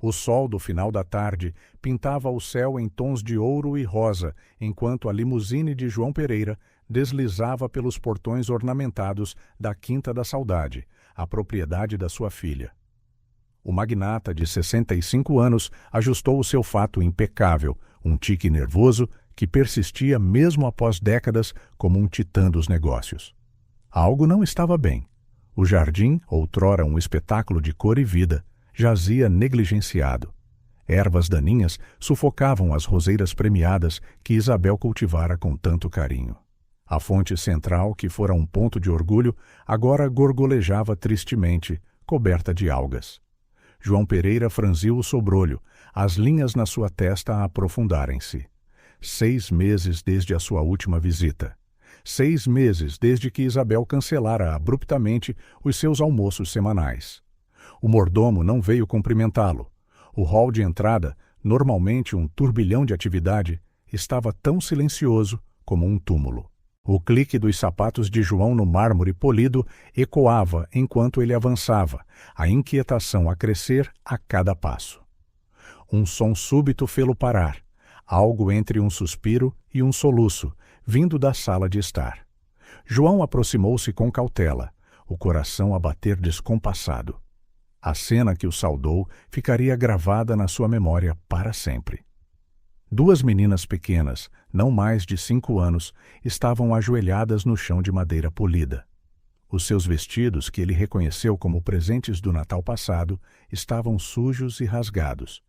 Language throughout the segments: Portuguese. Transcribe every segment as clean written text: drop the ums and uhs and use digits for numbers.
O sol do final da tarde pintava o céu em tons de ouro e rosa, enquanto a limusine de João Pereira deslizava pelos portões ornamentados da Quinta da Saudade, a propriedade da sua filha. O magnata de 65 anos ajustou o seu fato impecável, um tique nervoso que persistia mesmo após décadas como um titã dos negócios. Algo não estava bem. O jardim, outrora um espetáculo de cor e vida, jazia negligenciado. Ervas daninhas sufocavam as roseiras premiadas que Isabel cultivara com tanto carinho. A fonte central, que fora um ponto de orgulho, agora gorgolejava tristemente, coberta de algas. João Pereira franziu o sobrolho, as linhas na sua testa a aprofundarem-se. 6 meses desde a sua última visita. 6 meses desde que Isabel cancelara abruptamente os seus almoços semanais. O mordomo não veio cumprimentá-lo. O hall de entrada, normalmente um turbilhão de atividade, estava tão silencioso como um túmulo. O clique dos sapatos de João no mármore polido ecoava enquanto ele avançava, a inquietação a crescer a cada passo. Um som súbito fê-lo parar, algo entre um suspiro e um soluço, vindo da sala de estar. João aproximou-se com cautela, o coração a bater descompassado. A cena que o saudou ficaria gravada na sua memória para sempre. 2 meninas pequenas, não mais de 5 anos, estavam ajoelhadas no chão de madeira polida. Os seus vestidos, que ele reconheceu como presentes do Natal passado, estavam sujos e rasgados.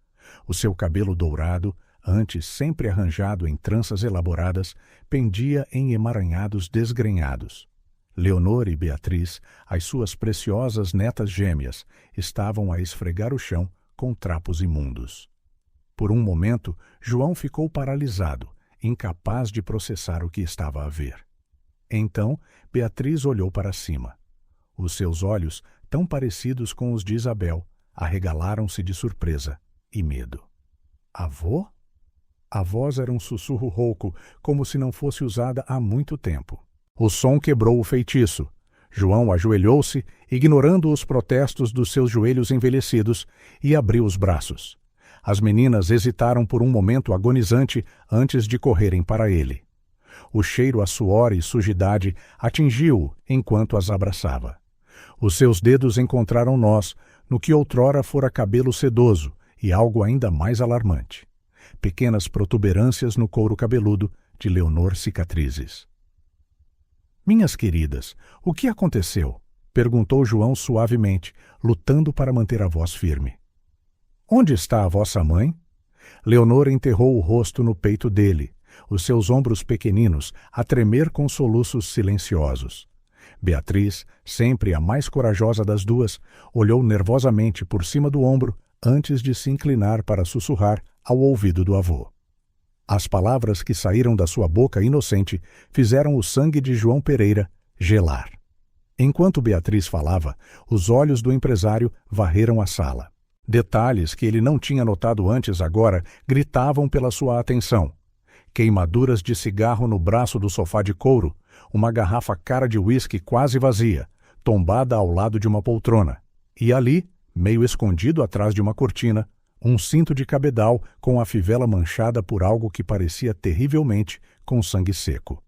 O seu cabelo dourado, antes sempre arranjado em tranças elaboradas, pendia em emaranhados desgrenhados. Leonor e Beatriz, as suas preciosas netas gêmeas, estavam a esfregar o chão com trapos imundos. Por um momento, João ficou paralisado, incapaz de processar o que estava a ver. Então, Beatriz olhou para cima. Os seus olhos, tão parecidos com os de Isabel, arregalaram-se de surpresa e medo. Avô? A voz era um sussurro rouco, como se não fosse usada há muito tempo. O som quebrou o feitiço. João ajoelhou-se, ignorando os protestos dos seus joelhos envelhecidos, e abriu os braços. As meninas hesitaram por um momento agonizante antes de correrem para ele. O cheiro a suor e sujidade atingiu-o enquanto as abraçava. Os seus dedos encontraram nós no que outrora fora cabelo sedoso e algo ainda mais alarmante. Pequenas protuberâncias no couro cabeludo de Leonor Cicatrizes. Minhas queridas, o que aconteceu? Perguntou João suavemente, lutando para manter a voz firme. Onde está a vossa mãe? Leonor enterrou o rosto no peito dele, os seus ombros pequeninos a tremer com soluços silenciosos. Beatriz, sempre a mais corajosa das duas, olhou nervosamente por cima do ombro antes de se inclinar para sussurrar ao ouvido do avô. As palavras que saíram da sua boca inocente fizeram o sangue de João Pereira gelar. Enquanto Beatriz falava, os olhos do empresário varreram a sala. Detalhes que ele não tinha notado antes agora gritavam pela sua atenção. Queimaduras de cigarro no braço do sofá de couro, uma garrafa cara de uísque quase vazia, tombada ao lado de uma poltrona. E ali, meio escondido atrás de uma cortina, um cinto de cabedal com a fivela manchada por algo que parecia terrivelmente com sangue seco.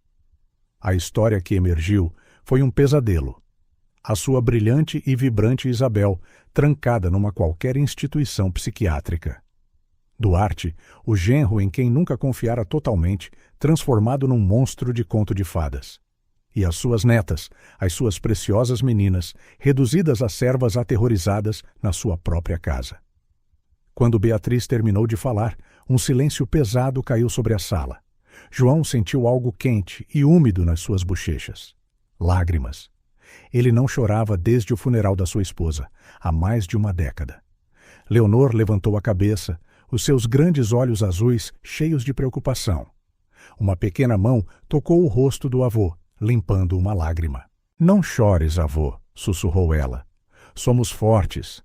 A história que emergiu foi um pesadelo. A sua brilhante e vibrante Isabel, trancada numa qualquer instituição psiquiátrica. Duarte, o genro em quem nunca confiara totalmente, transformado num monstro de conto de fadas. E as suas netas, as suas preciosas meninas, reduzidas a servas aterrorizadas na sua própria casa. Quando Beatriz terminou de falar, um silêncio pesado caiu sobre a sala. João sentiu algo quente e úmido nas suas bochechas. Lágrimas. Ele não chorava desde o funeral da sua esposa, há mais de uma década. Leonor levantou a cabeça, os seus grandes olhos azuis cheios de preocupação. Uma pequena mão tocou o rosto do avô, limpando uma lágrima. Não chores, avô, sussurrou ela. Somos fortes.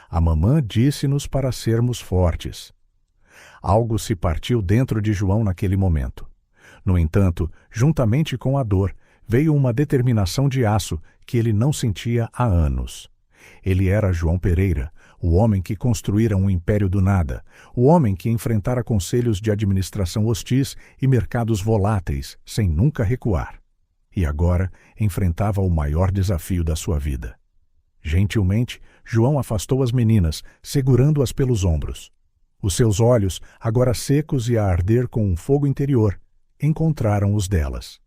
A mamã disse-nos para sermos fortes. Algo se partiu dentro de João naquele momento. No entanto, juntamente com a dor, veio uma determinação de aço que ele não sentia há anos. Ele era João Pereira, O homem que construíra um império do nada, o homem que enfrentara conselhos de administração hostis e mercados voláteis, sem nunca recuar. E agora enfrentava o maior desafio da sua vida. Gentilmente, João afastou as meninas, segurando-as pelos ombros. Os seus olhos, agora secos e a arder com um fogo interior, encontraram os delas.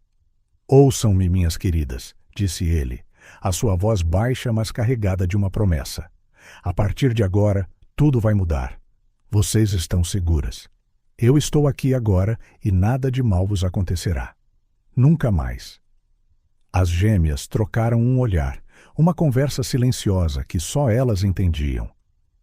"Ouçam-me, minhas queridas", disse ele, a sua voz baixa, mas carregada de uma promessa. "A partir de agora, tudo vai mudar. Vocês estão seguras. Eu estou aqui agora e nada de mal vos acontecerá. Nunca mais." As gêmeas trocaram um olhar, uma conversa silenciosa que só elas entendiam.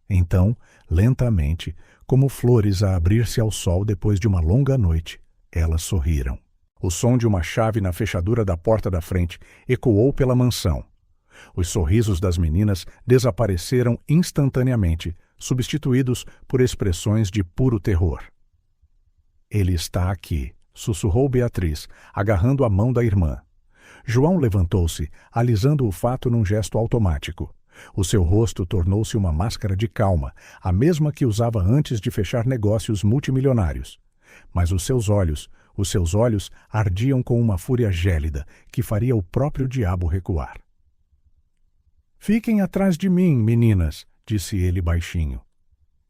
Então, lentamente, como flores a abrir-se ao sol depois de uma longa noite, elas sorriram. O som de uma chave na fechadura da porta da frente ecoou pela mansão. Os sorrisos das meninas desapareceram instantaneamente, substituídos por expressões de puro terror. "Ele está aqui", sussurrou Beatriz, agarrando a mão da irmã. João levantou-se, alisando o fato num gesto automático. O seu rosto tornou-se uma máscara de calma, a mesma que usava antes de fechar negócios multimilionários. Mas os seus olhos ardiam com uma fúria gélida que faria o próprio diabo recuar. "Fiquem atrás de mim, meninas", disse ele baixinho.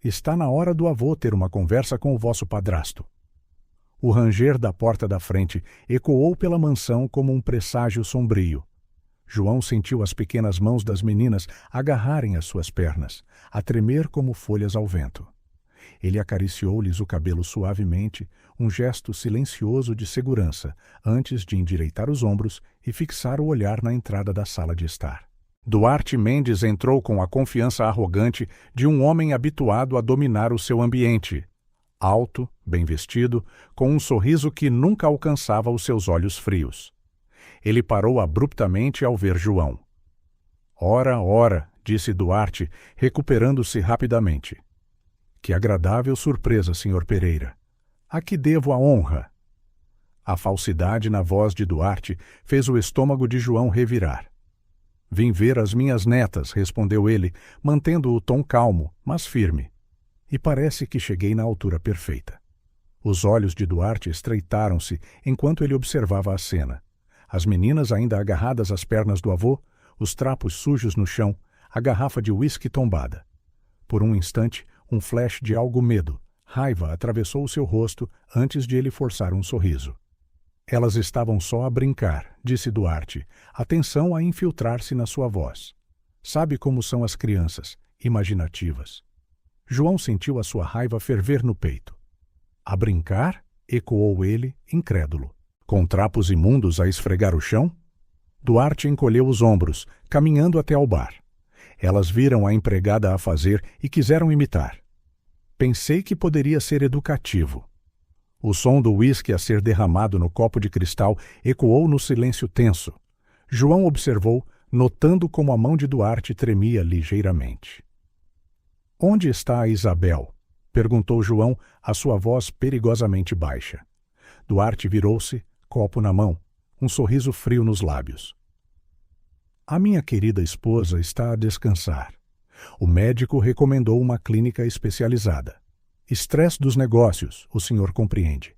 "Está na hora do avô ter uma conversa com o vosso padrasto." O ranger da porta da frente ecoou pela mansão como um presságio sombrio. João sentiu as pequenas mãos das meninas agarrarem as suas pernas, a tremer como folhas ao vento. Ele acariciou-lhes o cabelo suavemente, um gesto silencioso de segurança, antes de endireitar os ombros e fixar o olhar na entrada da sala de estar. Duarte Mendes entrou com a confiança arrogante de um homem habituado a dominar o seu ambiente. Alto, bem vestido, com um sorriso que nunca alcançava os seus olhos frios. Ele parou abruptamente ao ver João. "Ora, ora", disse Duarte, recuperando-se rapidamente. "Que agradável surpresa, Sr. Pereira. A que devo a honra?" A falsidade na voz de Duarte fez o estômago de João revirar. "Vim ver as minhas netas", respondeu ele, mantendo o tom calmo, mas firme. "E parece que cheguei na altura perfeita." Os olhos de Duarte estreitaram-se enquanto ele observava a cena. As meninas ainda agarradas às pernas do avô, os trapos sujos no chão, a garrafa de uísque tombada. Por um instante, um flash de algo medo, raiva atravessou o seu rosto antes de ele forçar um sorriso. "Elas estavam só a brincar", disse Duarte, atenção a infiltrar-se na sua voz. "Sabe como são as crianças, imaginativas." João sentiu a sua raiva ferver no peito. "A brincar?" ecoou ele, incrédulo. "Com trapos imundos a esfregar o chão?" Duarte encolheu os ombros, caminhando até ao bar. Elas viram a empregada a fazer e quiseram imitar. "Pensei que poderia ser educativo." O som do uísque a ser derramado no copo de cristal ecoou no silêncio tenso. João observou, notando como a mão de Duarte tremia ligeiramente. "Onde está a Isabel?" perguntou João, a sua voz perigosamente baixa. Duarte virou-se, copo na mão, um sorriso frio nos lábios. "A minha querida esposa está a descansar. O médico recomendou uma clínica especializada. Estresse dos negócios, o senhor compreende."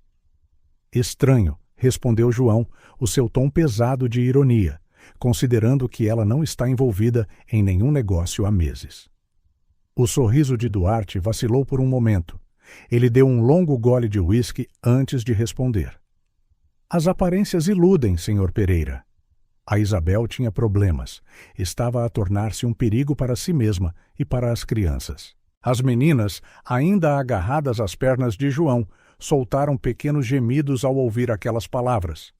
"Estranho", respondeu João, o seu tom pesado de ironia, considerando que ela não está envolvida em nenhum negócio há meses. O sorriso de Duarte vacilou por um momento. Ele deu um longo gole de uísque antes de responder. "As aparências iludem, Sr. Pereira." A Isabel tinha problemas. Estava a tornar-se um perigo para si mesma e para as crianças. As meninas, ainda agarradas às pernas de João, soltaram pequenos gemidos ao ouvir aquelas palavras.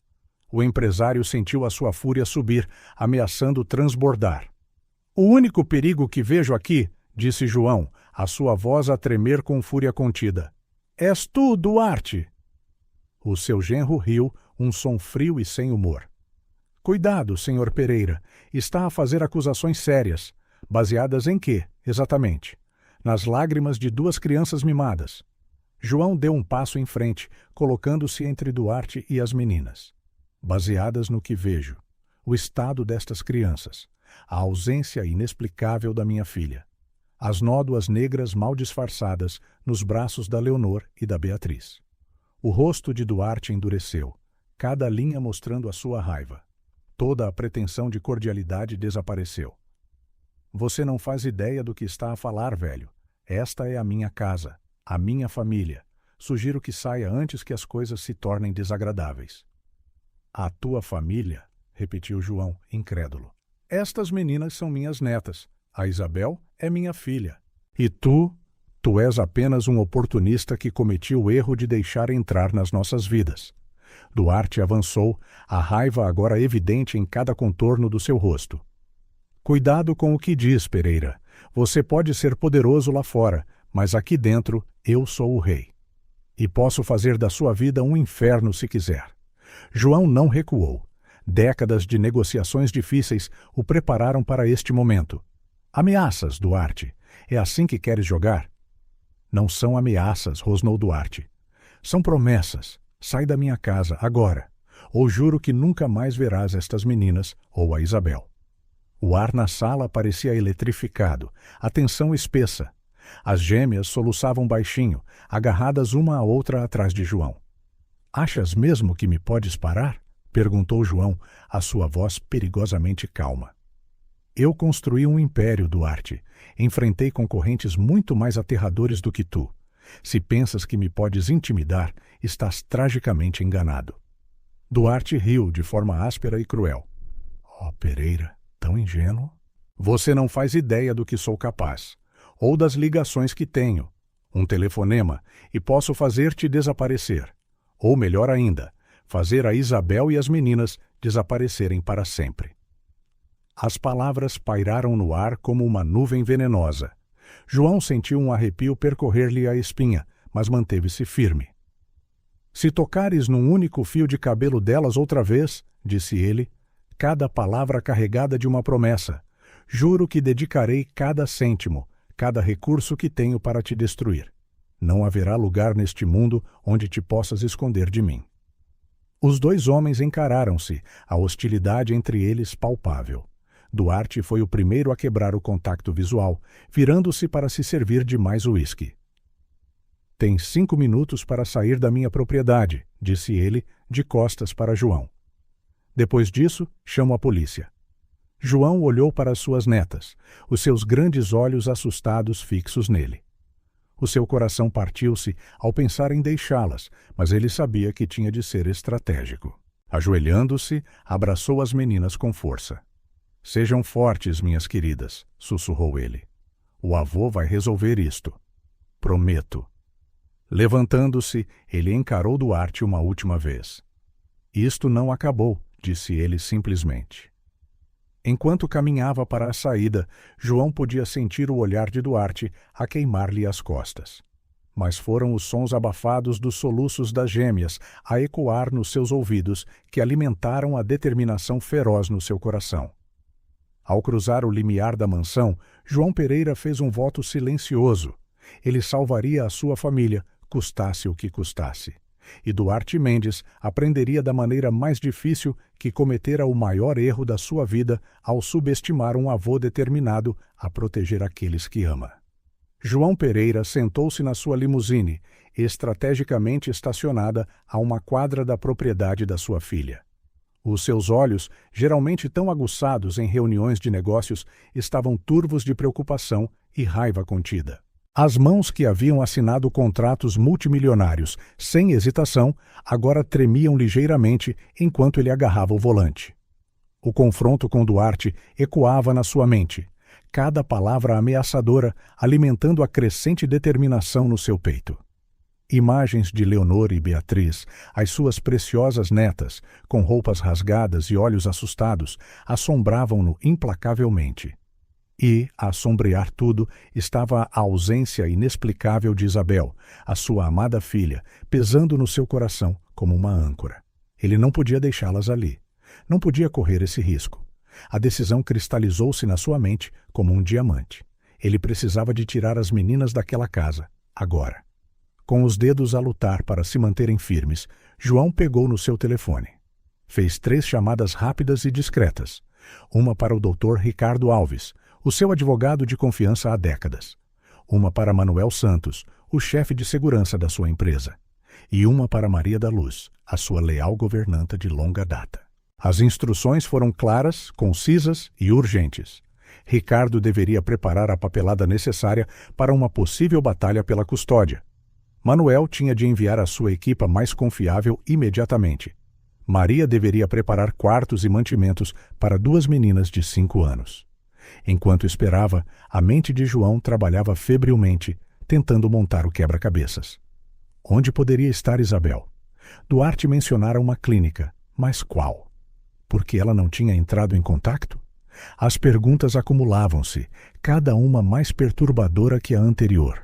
O empresário sentiu a sua fúria subir, ameaçando transbordar. "O único perigo que vejo aqui", disse João, a sua voz a tremer com fúria contida, "és tu, Duarte." O seu genro riu, um som frio e sem humor. "Cuidado, Sr. Pereira, está a fazer acusações sérias. Baseadas em quê, exatamente?" "Nas lágrimas de duas crianças mimadas." João deu um passo em frente, colocando-se entre Duarte e as meninas. "Baseadas no que vejo. O estado destas crianças. A ausência inexplicável da minha filha. as nódoas negras mal disfarçadas nos braços da Leonor e da Beatriz. O rosto de Duarte endureceu, cada linha mostrando a sua raiva. Toda a pretensão de cordialidade desapareceu. Você não faz ideia do que está a falar, velho. Esta é a minha casa, a minha família. Sugiro que saia antes que as coisas se tornem desagradáveis. A tua família? Repetiu João, incrédulo. Estas meninas são minhas netas. A Isabel é minha filha. E tu és apenas um oportunista que cometeu o erro de deixar entrar nas nossas vidas. Duarte avançou, a raiva agora evidente em cada contorno do seu rosto. Cuidado com o que diz, Pereira. Você pode ser poderoso lá fora, mas aqui dentro eu sou o rei. E posso fazer da sua vida um inferno se quiser. João não recuou. Décadas de negociações difíceis o prepararam para este momento. Ameaças, Duarte. É assim que queres jogar? Não são ameaças, rosnou Duarte. São promessas. Sai da minha casa, agora. Ou juro que nunca mais verás estas meninas ou a Isabel. O ar na sala parecia eletrificado, a tensão espessa. As gêmeas soluçavam baixinho, agarradas uma à outra atrás de João. Achas mesmo que me podes parar? Perguntou João, a sua voz perigosamente calma. Eu construí um império, Duarte. Enfrentei concorrentes muito mais aterradores do que tu. Se pensas que me podes intimidar, estás tragicamente enganado. Duarte riu de forma áspera e cruel. Oh, Pereira, tão ingênuo. Você não faz ideia do que sou capaz, ou das ligações que tenho. Um telefonema, e posso fazer-te desaparecer. Ou melhor ainda, fazer a Isabel e as meninas desaparecerem para sempre. As palavras pairaram no ar como uma nuvem venenosa. João sentiu um arrepio percorrer-lhe a espinha, mas manteve-se firme. Se tocares num único fio de cabelo delas outra vez, disse ele, cada palavra carregada de uma promessa, juro que dedicarei cada cêntimo, cada recurso que tenho para te destruir. Não haverá lugar neste mundo onde te possas esconder de mim. Os dois homens encararam-se, a hostilidade entre eles palpável. Duarte foi o primeiro a quebrar o contacto visual, virando-se para se servir de mais uísque. Tens 5 minutos para sair da minha propriedade, disse ele, de costas para João. Depois disso, chamo a polícia. João olhou para suas netas, os seus grandes olhos assustados fixos nele. O seu coração partiu-se ao pensar em deixá-las, mas ele sabia que tinha de ser estratégico. Ajoelhando-se, abraçou as meninas com força. Sejam fortes, minhas queridas, sussurrou ele. O avô vai resolver isto. Prometo. Levantando-se, ele encarou Duarte uma última vez. Isto não acabou, disse ele simplesmente. Enquanto caminhava para a saída, João podia sentir o olhar de Duarte a queimar-lhe as costas. Mas foram os sons abafados dos soluços das gêmeas a ecoar nos seus ouvidos que alimentaram a determinação feroz no seu coração. Ao cruzar o limiar da mansão, João Pereira fez um voto silencioso. Ele salvaria a sua família, custasse o que custasse. E Duarte Mendes aprenderia da maneira mais difícil que cometera o maior erro da sua vida ao subestimar um avô determinado a proteger aqueles que ama. João Pereira sentou-se na sua limusine, estrategicamente estacionada a uma quadra da propriedade da sua filha. Os seus olhos, geralmente tão aguçados em reuniões de negócios, estavam turvos de preocupação e raiva contida. As mãos que haviam assinado contratos multimilionários, sem hesitação, agora tremiam ligeiramente enquanto ele agarrava o volante. O confronto com Duarte ecoava na sua mente, cada palavra ameaçadora alimentando a crescente determinação no seu peito. Imagens de Leonor e Beatriz, as suas preciosas netas, com roupas rasgadas e olhos assustados, assombravam-no implacavelmente. E, a sombrear tudo, estava a ausência inexplicável de Isabel, a sua amada filha, pesando no seu coração como uma âncora. Ele não podia deixá-las ali. Não podia correr esse risco. A decisão cristalizou-se na sua mente como um diamante. Ele precisava de tirar as meninas daquela casa, agora. Com os dedos a lutar para se manterem firmes, João pegou no seu telefone. Fez 3 chamadas rápidas e discretas. Uma para o Dr. Ricardo Alves, o seu advogado de confiança há décadas. Uma para Manuel Santos, o chefe de segurança da sua empresa. E uma para Maria da Luz, a sua leal governanta de longa data. As instruções foram claras, concisas e urgentes. Ricardo deveria preparar a papelada necessária para uma possível batalha pela custódia. Manuel tinha de enviar a sua equipa mais confiável imediatamente. Maria deveria preparar quartos e mantimentos para 2 meninas de 5 anos. Enquanto esperava, a mente de João trabalhava febrilmente, tentando montar o quebra-cabeças. Onde poderia estar Isabel? Duarte mencionara uma clínica, mas qual? Porque ela não tinha entrado em contato? As perguntas acumulavam-se, cada uma mais perturbadora que a anterior.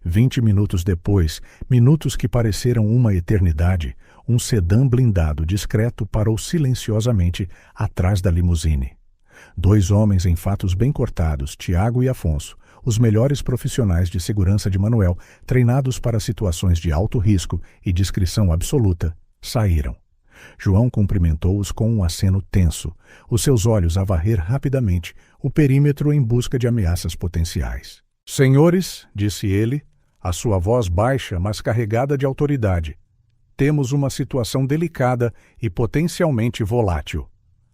20 minutos depois, minutos que pareceram uma eternidade, um sedã blindado discreto parou silenciosamente atrás da limusine. 2 homens em fatos bem cortados, Tiago e Afonso, os melhores profissionais de segurança de Manuel, treinados para situações de alto risco e discrição absoluta, saíram. João cumprimentou-os com um aceno tenso, os seus olhos a varrer rapidamente o perímetro em busca de ameaças potenciais. "Senhores", disse ele, a sua voz baixa, mas carregada de autoridade, "temos uma situação delicada e potencialmente volátil.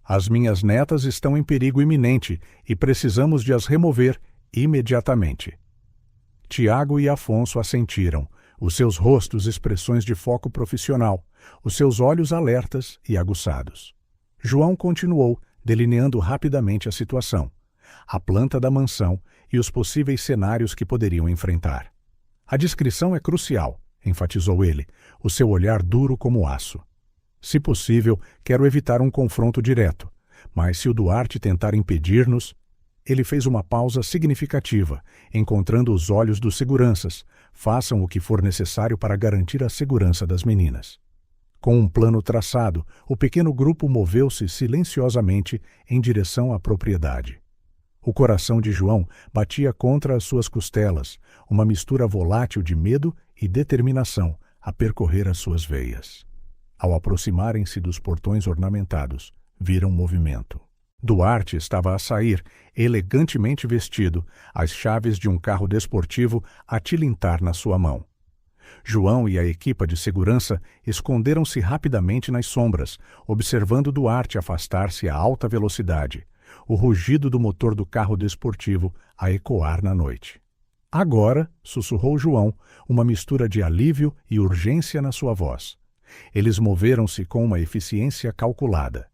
As minhas netas estão em perigo iminente e precisamos de as remover imediatamente." Tiago e Afonso assentiram, os seus rostos expressões de foco profissional, os seus olhos alertas e aguçados. João continuou, delineando rapidamente a situação, a planta da mansão e os possíveis cenários que poderiam enfrentar. "A descrição é crucial", enfatizou ele, o seu olhar duro como aço. "Se possível, quero evitar um confronto direto, mas se o Duarte tentar impedir-nos..." Ele fez uma pausa significativa, encontrando os olhos dos seguranças. "Façam o que for necessário para garantir a segurança das meninas." Com um plano traçado, o pequeno grupo moveu-se silenciosamente em direção à propriedade. O coração de João batia contra as suas costelas, uma mistura volátil de medo e determinação a percorrer as suas veias. Ao aproximarem-se dos portões ornamentados, viram movimento. Duarte estava a sair, elegantemente vestido, as chaves de um carro desportivo a tilintar na sua mão. João e a equipa de segurança esconderam-se rapidamente nas sombras, observando Duarte afastar-se a alta velocidade, o rugido do motor do carro desportivo a ecoar na noite. "Agora", sussurrou João, uma mistura de alívio e urgência na sua voz. Eles moveram-se com uma eficiência calculada.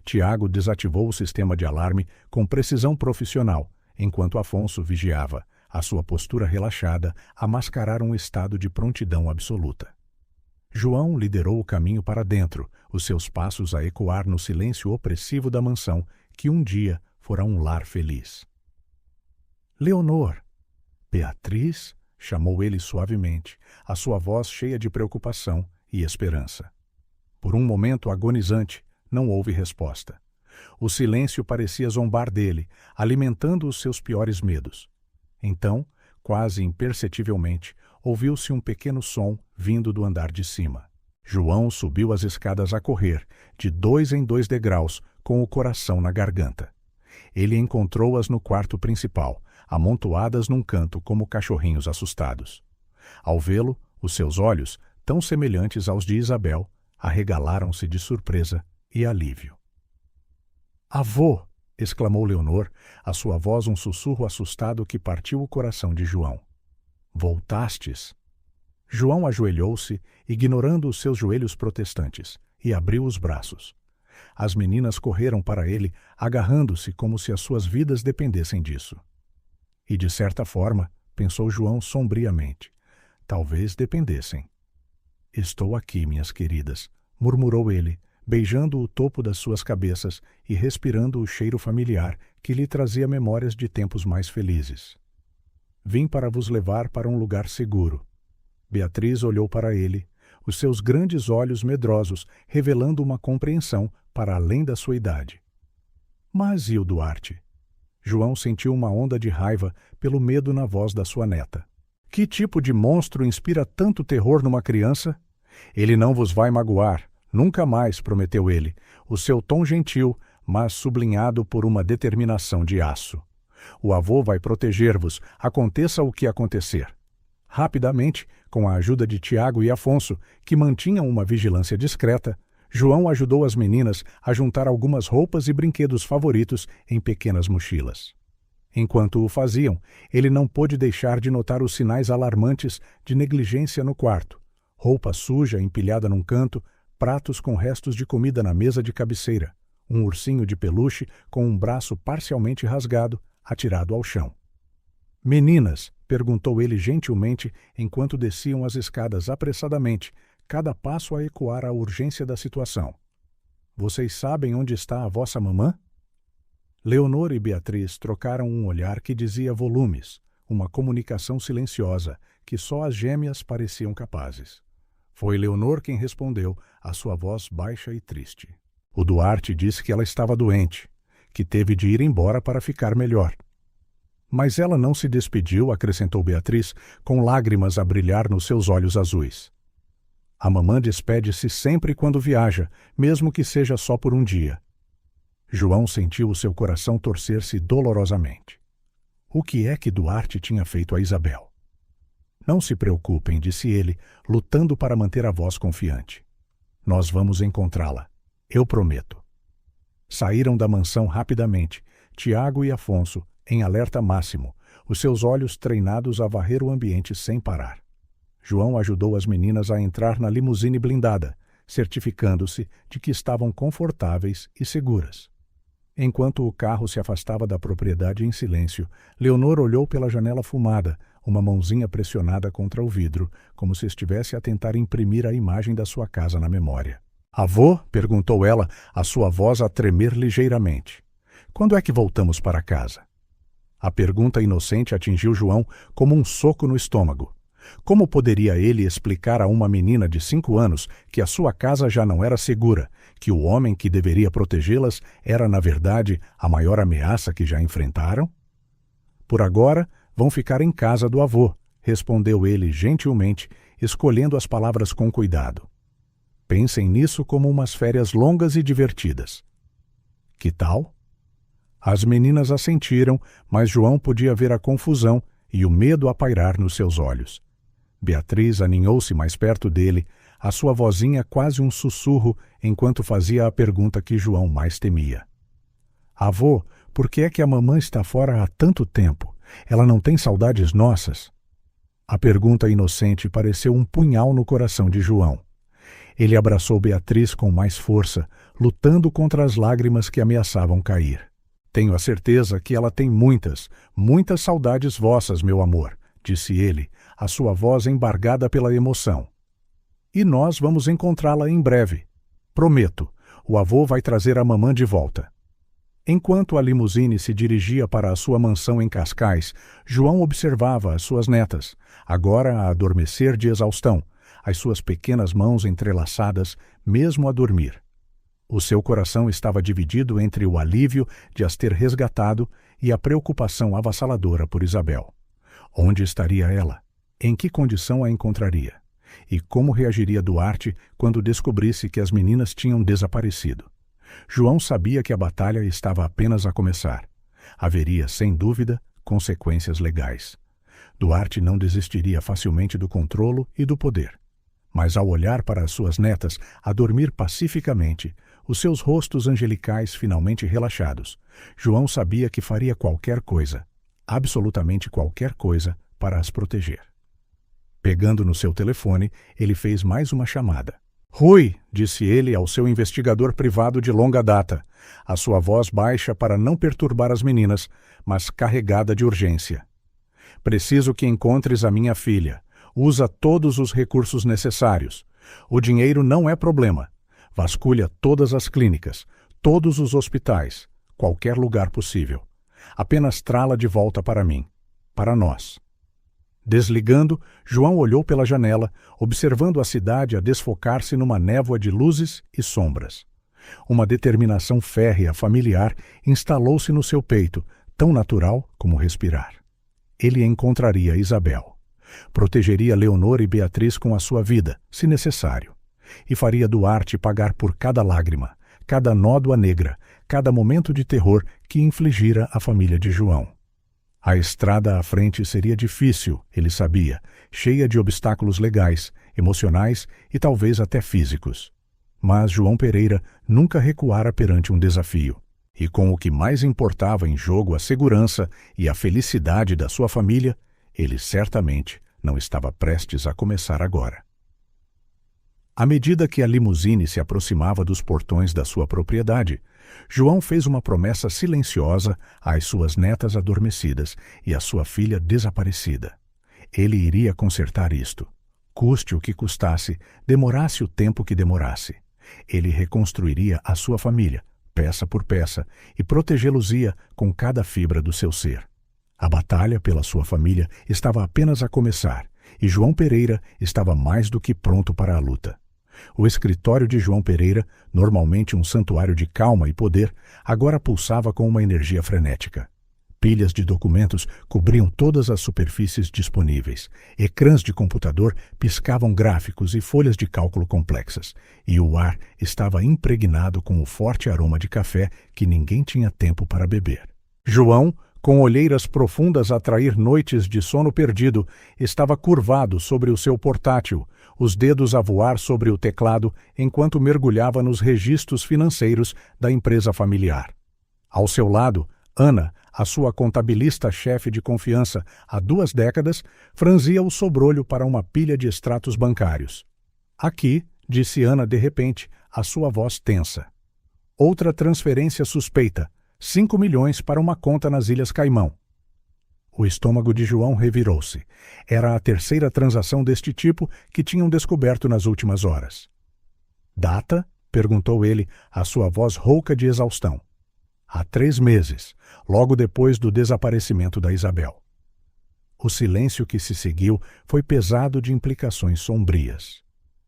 Tiago desativou o sistema de alarme com precisão profissional, enquanto Afonso vigiava, a sua postura relaxada a mascarar um estado de prontidão absoluta. João liderou o caminho para dentro, os seus passos a ecoar no silêncio opressivo da mansão que um dia fora um lar feliz. "Leonor!" "Beatriz?" chamou ele suavemente, a sua voz cheia de preocupação e esperança. Por um momento agonizante, não houve resposta. O silêncio parecia zombar dele, alimentando os seus piores medos. Então, quase imperceptivelmente, ouviu-se um pequeno som vindo do andar de cima. João subiu as escadas a correr, de 2 em 2 degraus, com o coração na garganta. Ele encontrou-as no quarto principal, amontoadas num canto como cachorrinhos assustados. Ao vê-lo, os seus olhos, tão semelhantes aos de Isabel, arregalaram-se de surpresa e alívio. "Avô!" exclamou Leonor, a sua voz um sussurro assustado que partiu o coração de João. "Voltastes?" João ajoelhou-se, ignorando os seus joelhos protestantes, e abriu os braços. As meninas correram para ele, agarrando-se como se as suas vidas dependessem disso. E, de certa forma, pensou João sombriamente, talvez dependessem. "Estou aqui, minhas queridas", murmurou ele, beijando o topo das suas cabeças e respirando o cheiro familiar que lhe trazia memórias de tempos mais felizes. "Vim para vos levar para um lugar seguro." Beatriz olhou para ele, os seus grandes olhos medrosos revelando uma compreensão para além da sua idade. "Mas e o Duarte?" João sentiu uma onda de raiva pelo medo na voz da sua neta. "Que tipo de monstro inspira tanto terror numa criança? Ele não vos vai magoar, nunca mais", prometeu ele, o seu tom gentil, mas sublinhado por uma determinação de aço. O avô vai proteger-vos, aconteça o que acontecer. Rapidamente, com a ajuda de Tiago e Afonso, que mantinham uma vigilância discreta, João ajudou as meninas a juntar algumas roupas e brinquedos favoritos em pequenas mochilas. Enquanto o faziam, ele não pôde deixar de notar os sinais alarmantes de negligência no quarto: roupa suja empilhada num canto, pratos com restos de comida na mesa de cabeceira, um ursinho de peluche com um braço parcialmente rasgado, atirado ao chão. "Meninas", perguntou ele gentilmente enquanto desciam as escadas apressadamente, cada passo a ecoar a urgência da situação. "Vocês sabem onde está a vossa mamã?" Leonor e Beatriz trocaram um olhar que dizia volumes, uma comunicação silenciosa que só as gêmeas pareciam capazes. Foi Leonor quem respondeu, a sua voz baixa e triste. "O Duarte disse que ela estava doente, que teve de ir embora para ficar melhor." "Mas ela não se despediu", acrescentou Beatriz, com lágrimas a brilhar nos seus olhos azuis. "A mamã despede-se sempre quando viaja, mesmo que seja só por um dia." João sentiu o seu coração torcer-se dolorosamente. O que é que Duarte tinha feito a Isabel? "Não se preocupem", disse ele, lutando para manter a voz confiante. "Nós vamos encontrá-la. Eu prometo." Saíram da mansão rapidamente, Tiago e Afonso, em alerta máximo, os seus olhos treinados a varrer o ambiente sem parar. João ajudou as meninas a entrar na limusine blindada, certificando-se de que estavam confortáveis e seguras. Enquanto o carro se afastava da propriedade em silêncio, Leonor olhou pela janela fumada, uma mãozinha pressionada contra o vidro, como se estivesse a tentar imprimir a imagem da sua casa na memória. "Avô?", perguntou ela, a sua voz a tremer ligeiramente. "Quando é que voltamos para casa?" A pergunta inocente atingiu João como um soco no estômago. Como poderia ele explicar a uma menina de 5 anos que a sua casa já não era segura, que o homem que deveria protegê-las era, na verdade, a maior ameaça que já enfrentaram? "Por agora, vão ficar em casa do avô", respondeu ele gentilmente, escolhendo as palavras com cuidado. "Pensem nisso como umas férias longas e divertidas." "Que tal?" As meninas assentiram, mas João podia ver a confusão e o medo a pairar nos seus olhos. Beatriz aninhou-se mais perto dele, a sua vozinha quase um sussurro, enquanto fazia a pergunta que João mais temia. "Avô, por que é que a mamã está fora há tanto tempo? Ela não tem saudades nossas?" A pergunta inocente pareceu um punhal no coração de João. Ele abraçou Beatriz com mais força, lutando contra as lágrimas que ameaçavam cair. "Tenho a certeza que ela tem muitas, muitas saudades vossas, meu amor", disse ele, a sua voz embargada pela emoção. "E nós vamos encontrá-la em breve. Prometo, o avô vai trazer a mamã de volta." Enquanto a limusine se dirigia para a sua mansão em Cascais, João observava as suas netas, agora a adormecer de exaustão, as suas pequenas mãos entrelaçadas, mesmo a dormir. O seu coração estava dividido entre o alívio de as ter resgatado e a preocupação avassaladora por Isabel. Onde estaria ela? Em que condição a encontraria? E como reagiria Duarte quando descobrisse que as meninas tinham desaparecido? João sabia que a batalha estava apenas a começar. Haveria, sem dúvida, consequências legais. Duarte não desistiria facilmente do controlo e do poder. Mas ao olhar para as suas netas a dormir pacificamente, os seus rostos angelicais finalmente relaxados, João sabia que faria qualquer coisa, absolutamente qualquer coisa, para as proteger. Pegando no seu telefone, ele fez mais uma chamada. "Rui", disse ele ao seu investigador privado de longa data, a sua voz baixa para não perturbar as meninas, mas carregada de urgência. "Preciso que encontres a minha filha. Usa todos os recursos necessários. O dinheiro não é problema. Vasculha todas as clínicas, todos os hospitais, qualquer lugar possível. Apenas trá-la de volta para mim, para nós." Desligando, João olhou pela janela, observando a cidade a desfocar-se numa névoa de luzes e sombras. Uma determinação férrea, familiar, instalou-se no seu peito, tão natural como respirar. Ele encontraria Isabel. Protegeria Leonor e Beatriz com a sua vida, se necessário. E faria Duarte pagar por cada lágrima, cada nódoa negra, cada momento de terror que infligira à família de João. A estrada à frente seria difícil, ele sabia, cheia de obstáculos legais, emocionais e talvez até físicos. Mas João Pereira nunca recuara perante um desafio. E com o que mais importava em jogo a segurança e a felicidade da sua família, ele certamente não estava prestes a começar agora. À medida que a limusine se aproximava dos portões da sua propriedade, João fez uma promessa silenciosa às suas netas adormecidas e à sua filha desaparecida. Ele iria consertar isto. Custe o que custasse, demorasse o tempo que demorasse. Ele reconstruiria a sua família, peça por peça, e protegê-los-ia com cada fibra do seu ser. A batalha pela sua família estava apenas a começar, e João Pereira estava mais do que pronto para a luta. O escritório de João Pereira, normalmente um santuário de calma e poder, agora pulsava com uma energia frenética. Pilhas de documentos cobriam todas as superfícies disponíveis. Ecrãs de computador piscavam gráficos e folhas de cálculo complexas, e o ar estava impregnado com o forte aroma de café que ninguém tinha tempo para beber. João, com olheiras profundas a atrair noites de sono perdido, estava curvado sobre o seu portátil, os dedos a voar sobre o teclado enquanto mergulhava nos registros financeiros da empresa familiar. Ao seu lado, Ana, a sua contabilista-chefe de confiança há 2 décadas, franzia o sobrolho para uma pilha de extratos bancários. Aqui, disse Ana de repente, a sua voz tensa. Outra transferência suspeita, 5 milhões para uma conta nas Ilhas Caimão. O estômago de João revirou-se. Era a 3ª transação deste tipo que tinham descoberto nas últimas horas. Data? Perguntou ele, a sua voz rouca de exaustão. Há 3 meses, logo depois do desaparecimento da Isabel. O silêncio que se seguiu foi pesado de implicações sombrias.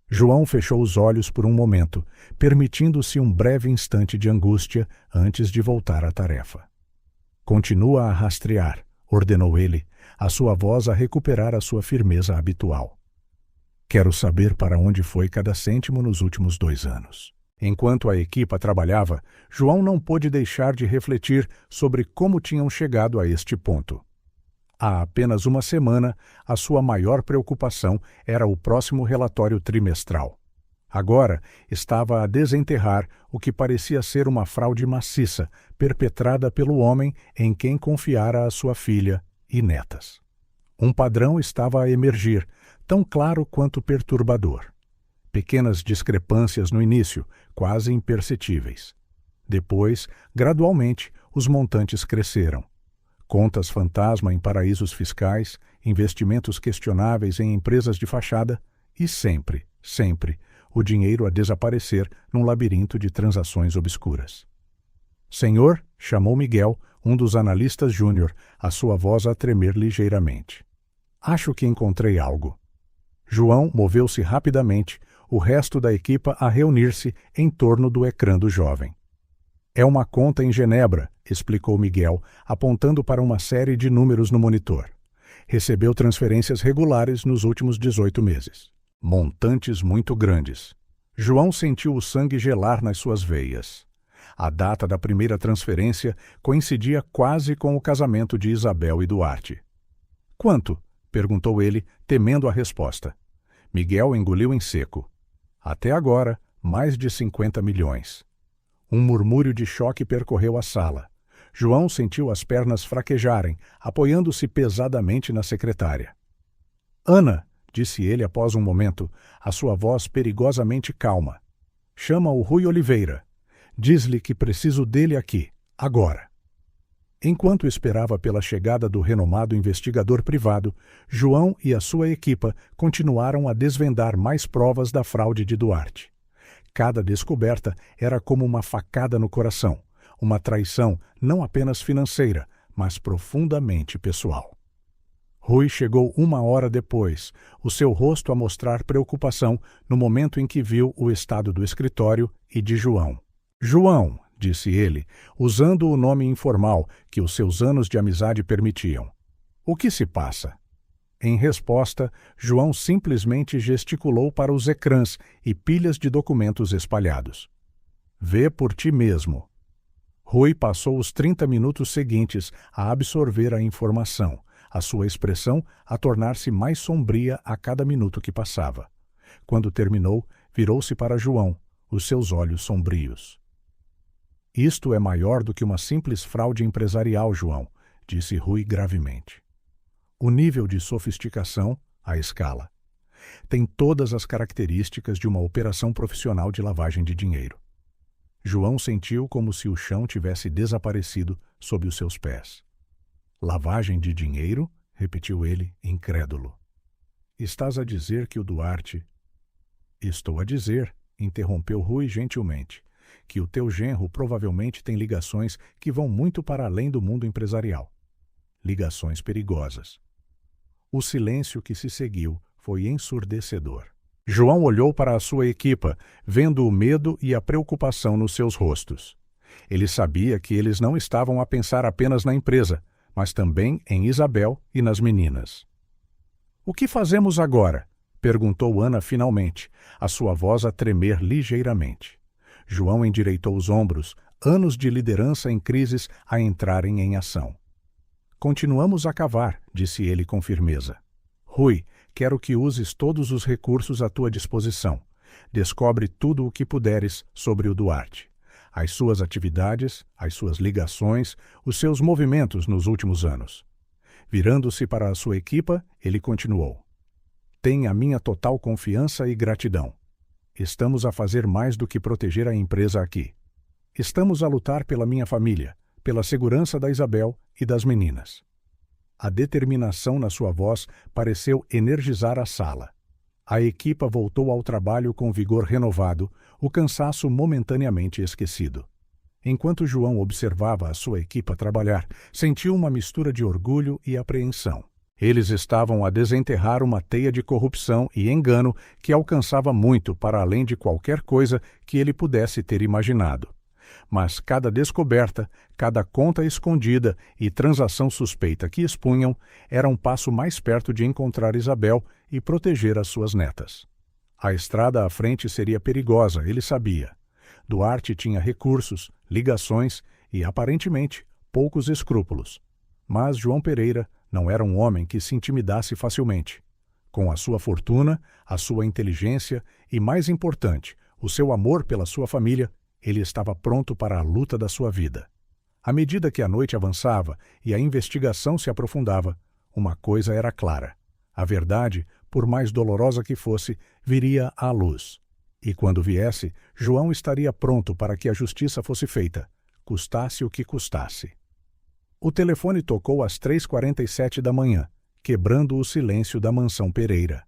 João fechou os olhos por um momento, permitindo-se um breve instante de angústia antes de voltar à tarefa. Continua a rastrear, ordenou ele, a sua voz a recuperar a sua firmeza habitual. Quero saber para onde foi cada cêntimo nos últimos 2 anos. Enquanto a equipa trabalhava, João não pôde deixar de refletir sobre como tinham chegado a este ponto. Há apenas uma semana, a sua maior preocupação era o próximo relatório trimestral. Agora, estava a desenterrar o que parecia ser uma fraude maciça, perpetrada pelo homem em quem confiara a sua filha e netas. Um padrão estava a emergir, tão claro quanto perturbador. Pequenas discrepâncias no início, quase imperceptíveis. Depois, gradualmente, os montantes cresceram. Contas fantasma em paraísos fiscais, investimentos questionáveis em empresas de fachada e sempre, o dinheiro a desaparecer num labirinto de transações obscuras. Senhor, chamou Miguel, um dos analistas júnior, a sua voz a tremer ligeiramente. Acho que encontrei algo. João moveu-se rapidamente, o resto da equipa a reunir-se em torno do ecrã do jovem. É uma conta em Genebra, explicou Miguel, apontando para uma série de números no monitor. Recebeu transferências regulares nos últimos 18 meses. Montantes muito grandes. João sentiu o sangue gelar nas suas veias. A data da primeira transferência coincidia quase com o casamento de Isabel e Duarte. Quanto? Perguntou ele, temendo a resposta. Miguel engoliu em seco. Até agora, mais de 50 milhões. Um murmúrio de choque percorreu a sala. João sentiu as pernas fraquejarem, apoiando-se pesadamente na secretária. Ana, disse ele após um momento, a sua voz perigosamente calma. Chama o Rui Oliveira. Diz-lhe que preciso dele aqui, agora. Enquanto esperava pela chegada do renomado investigador privado, João e a sua equipa continuaram a desvendar mais provas da fraude de Duarte. Cada descoberta era como uma facada no coração, uma traição não apenas financeira, mas profundamente pessoal. Rui chegou 1 hora depois, o seu rosto a mostrar preocupação no momento em que viu o estado do escritório e de João. João, disse ele, usando o nome informal que os seus anos de amizade permitiam. O que se passa? Em resposta, João simplesmente gesticulou para os ecrãs e pilhas de documentos espalhados. Vê por ti mesmo. Rui passou os 30 minutos seguintes a absorver a informação, a sua expressão a tornar-se mais sombria a cada minuto que passava. Quando terminou, virou-se para João, os seus olhos sombrios. Isto é maior do que uma simples fraude empresarial, João, disse Rui gravemente. O nível de sofisticação, a escala, tem todas as características de uma operação profissional de lavagem de dinheiro. João sentiu como se o chão tivesse desaparecido sob os seus pés. Lavagem de dinheiro? Repetiu ele, incrédulo. Estás a dizer que o Duarte... Estou a dizer, interrompeu Rui gentilmente, que o teu genro provavelmente tem ligações que vão muito para além do mundo empresarial. Ligações perigosas. O silêncio que se seguiu foi ensurdecedor. João olhou para a sua equipa, vendo o medo e a preocupação nos seus rostos. Ele sabia que eles não estavam a pensar apenas na empresa, mas também em Isabel e nas meninas. O que fazemos agora? Perguntou Ana finalmente, a sua voz a tremer ligeiramente. João endireitou os ombros, anos de liderança em crises a entrarem em ação. Continuamos a cavar, disse ele com firmeza. Rui, quero que uses todos os recursos à tua disposição. Descobre tudo o que puderes sobre o Duarte. As suas atividades, as suas ligações, os seus movimentos nos últimos anos. Virando-se para a sua equipa, ele continuou. Tem a minha total confiança e gratidão. Estamos a fazer mais do que proteger a empresa aqui. Estamos a lutar pela minha família, pela segurança da Isabel e das meninas. A determinação na sua voz pareceu energizar a sala. A equipa voltou ao trabalho com vigor renovado, o cansaço momentaneamente esquecido. Enquanto João observava a sua equipa trabalhar, sentiu uma mistura de orgulho e apreensão. Eles estavam a desenterrar uma teia de corrupção e engano que alcançava muito para além de qualquer coisa que ele pudesse ter imaginado. Mas cada descoberta, cada conta escondida e transação suspeita que expunham era um passo mais perto de encontrar Isabel e proteger as suas netas. A estrada à frente seria perigosa, ele sabia. Duarte tinha recursos, ligações e, aparentemente, poucos escrúpulos. Mas João Pereira não era um homem que se intimidasse facilmente. Com a sua fortuna, a sua inteligência e, mais importante, o seu amor pela sua família, ele estava pronto para a luta da sua vida. À medida que a noite avançava e a investigação se aprofundava, uma coisa era clara. A verdade, por mais dolorosa que fosse, viria à luz. E quando viesse, João estaria pronto para que a justiça fosse feita, custasse o que custasse. O telefone tocou às 3h47 da manhã, quebrando o silêncio da mansão Pereira.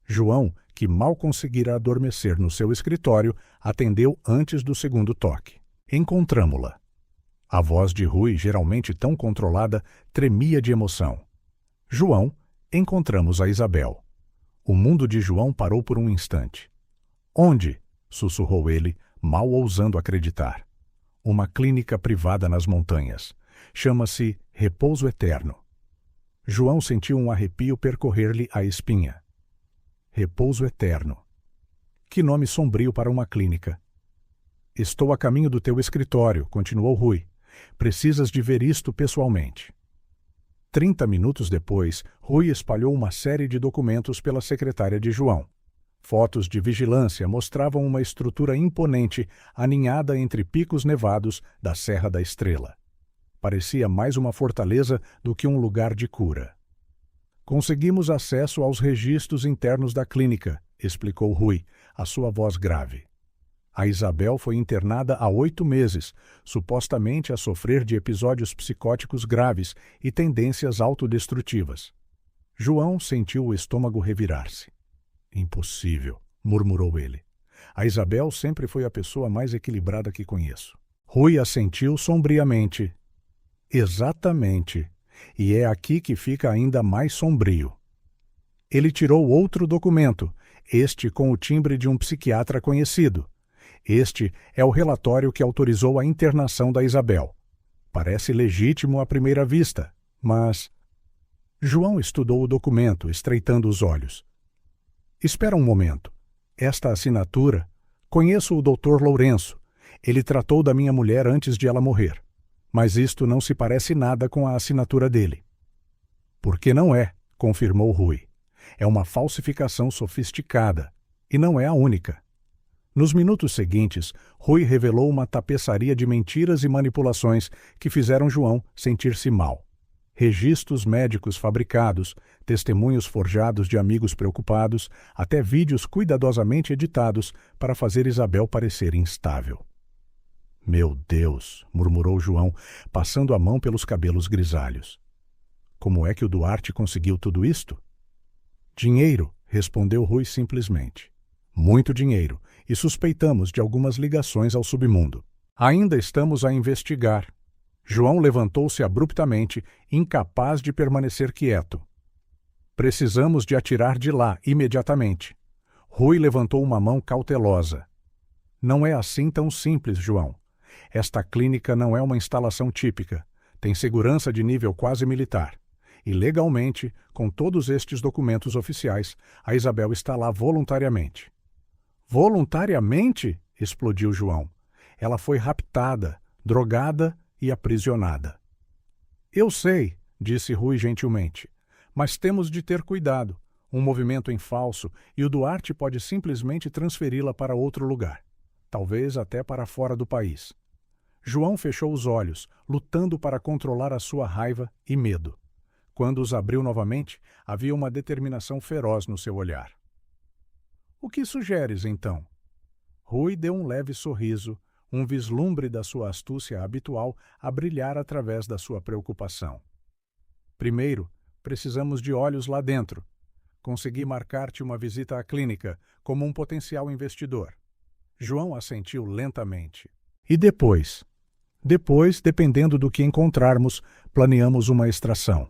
João, que mal conseguira adormecer no seu escritório, atendeu antes do segundo toque. Encontramo-la. A voz de Rui, geralmente tão controlada, tremia de emoção. João, encontramos a Isabel. O mundo de João parou por um instante. Onde? Sussurrou ele, mal ousando acreditar. Uma clínica privada nas montanhas. Chama-se Repouso Eterno. João sentiu um arrepio percorrer-lhe a espinha. Repouso Eterno. Que nome sombrio para uma clínica. Estou a caminho do teu escritório, continuou Rui. Precisas de ver isto pessoalmente. 30 minutos depois, Rui espalhou uma série de documentos pela secretária de João. Fotos de vigilância mostravam uma estrutura imponente aninhada entre picos nevados da Serra da Estrela. Parecia mais uma fortaleza do que um lugar de cura. Conseguimos acesso aos registros internos da clínica, explicou Rui, a sua voz grave. A Isabel foi internada há 8 meses, supostamente a sofrer de episódios psicóticos graves e tendências autodestrutivas. João sentiu o estômago revirar-se. Impossível, murmurou ele. A Isabel sempre foi a pessoa mais equilibrada que conheço. Rui assentiu sombriamente. Exatamente. E é aqui que fica ainda mais sombrio. Ele tirou outro documento, este com o timbre de um psiquiatra conhecido. Este é o relatório que autorizou a internação da Isabel. Parece legítimo à primeira vista, mas... João estudou o documento, estreitando os olhos. Espera um momento. Esta assinatura... Conheço o Dr. Lourenço. Ele tratou da minha mulher antes de ela morrer. Mas isto não se parece nada com a assinatura dele. Porque não é, confirmou Rui. É uma falsificação sofisticada, e não é a única. Nos minutos seguintes, Rui revelou uma tapeçaria de mentiras e manipulações que fizeram João sentir-se mal. Registros médicos fabricados, testemunhos forjados de amigos preocupados, até vídeos cuidadosamente editados para fazer Isabel parecer instável. Meu Deus, murmurou João, passando a mão pelos cabelos grisalhos. Como é que o Duarte conseguiu tudo isto? Dinheiro, respondeu Rui simplesmente. Muito dinheiro, e suspeitamos de algumas ligações ao submundo. Ainda estamos a investigar. João levantou-se abruptamente, incapaz de permanecer quieto. Precisamos de atirar de lá, imediatamente. Rui levantou uma mão cautelosa. Não é assim tão simples, João. Esta clínica não é uma instalação típica. Tem segurança de nível quase militar. E legalmente, com todos estes documentos oficiais, a Isabel está lá voluntariamente. Voluntariamente? Explodiu João. Ela foi raptada, drogada e aprisionada. Eu sei, disse Rui gentilmente, mas temos de ter cuidado. Um movimento em falso e o Duarte pode simplesmente transferi-la para outro lugar. Talvez até para fora do país. João fechou os olhos, lutando para controlar a sua raiva e medo. Quando os abriu novamente, havia uma determinação feroz no seu olhar. O que sugeres, então? Rui deu um leve sorriso, um vislumbre da sua astúcia habitual a brilhar através da sua preocupação. Primeiro, precisamos de olhos lá dentro. Consegui marcar-te uma visita à clínica, como um potencial investidor. João assentiu lentamente. E depois? Depois, dependendo do que encontrarmos, planeamos uma extração.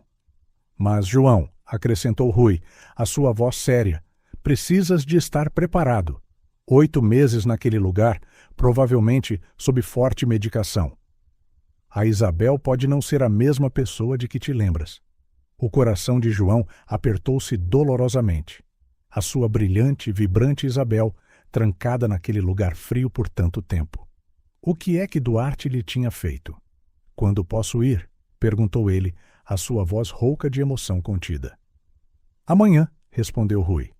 Mas, João, acrescentou Rui, a sua voz séria, precisas de estar preparado. 8 meses naquele lugar, provavelmente sob forte medicação. A Isabel pode não ser a mesma pessoa de que te lembras. O coração de João apertou-se dolorosamente. A sua brilhante e vibrante Isabel, trancada naquele lugar frio por tanto tempo. O que é que Duarte lhe tinha feito? Quando posso ir? Perguntou ele, a sua voz rouca de emoção contida. Amanhã, respondeu Rui.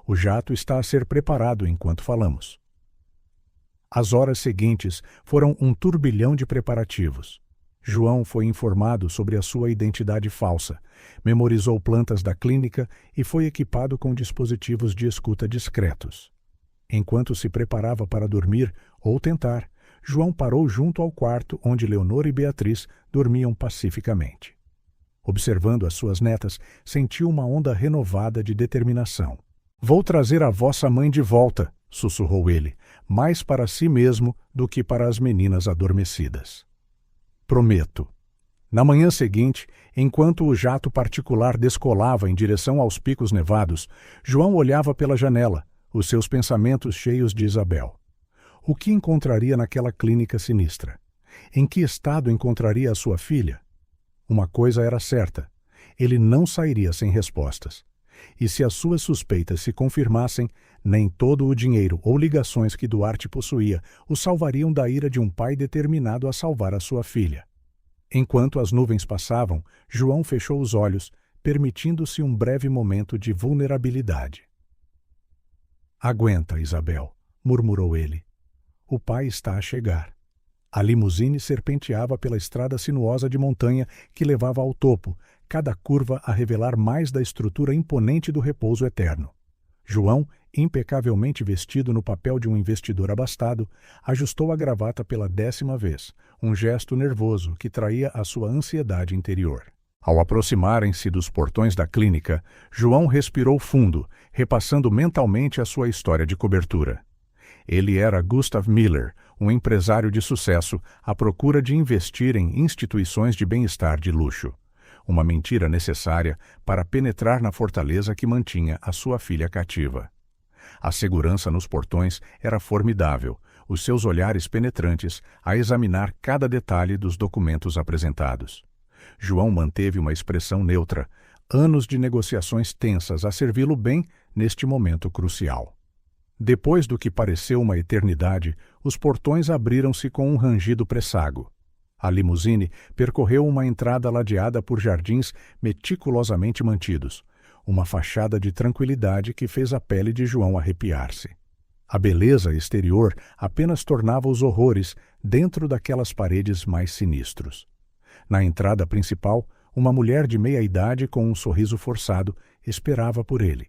O jato está a ser preparado enquanto falamos. As horas seguintes foram um turbilhão de preparativos. João foi informado sobre a sua identidade falsa, memorizou plantas da clínica e foi equipado com dispositivos de escuta discretos. Enquanto se preparava para dormir ou tentar, João parou junto ao quarto onde Leonor e Beatriz dormiam pacificamente. Observando as suas netas, sentiu uma onda renovada de determinação. Vou trazer a vossa mãe de volta, sussurrou ele, mais para si mesmo do que para as meninas adormecidas. Prometo. Na manhã seguinte, enquanto o jato particular descolava em direção aos Picos Nevados, João olhava pela janela, os seus pensamentos cheios de Isabel. O que encontraria naquela clínica sinistra? Em que estado encontraria a sua filha? Uma coisa era certa, ele não sairia sem respostas. E se as suas suspeitas se confirmassem, nem todo o dinheiro ou ligações que Duarte possuía o salvariam da ira de um pai determinado a salvar a sua filha. Enquanto as nuvens passavam, João fechou os olhos, permitindo-se um breve momento de vulnerabilidade. Aguenta, Isabel, murmurou ele. O pai está a chegar. A limusine serpenteava pela estrada sinuosa de montanha que levava ao topo, cada curva a revelar mais da estrutura imponente do repouso eterno. João, impecavelmente vestido no papel de um investidor abastado, ajustou a gravata pela 10ª vez, um gesto nervoso que traía a sua ansiedade interior. Ao aproximarem-se dos portões da clínica, João respirou fundo, repassando mentalmente a sua história de cobertura. Ele era Gustav Miller, um empresário de sucesso à procura de investir em instituições de bem-estar de luxo. Uma mentira necessária para penetrar na fortaleza que mantinha a sua filha cativa. A segurança nos portões era formidável, os seus olhares penetrantes a examinar cada detalhe dos documentos apresentados. João manteve uma expressão neutra, anos de negociações tensas a servi-lo bem neste momento crucial. Depois do que pareceu uma eternidade, os portões abriram-se com um rangido pressago. A limusine percorreu uma entrada ladeada por jardins meticulosamente mantidos, uma fachada de tranquilidade que fez a pele de João arrepiar-se. A beleza exterior apenas tornava os horrores dentro daquelas paredes mais sinistros. Na entrada principal, uma mulher de meia-idade com um sorriso forçado esperava por ele,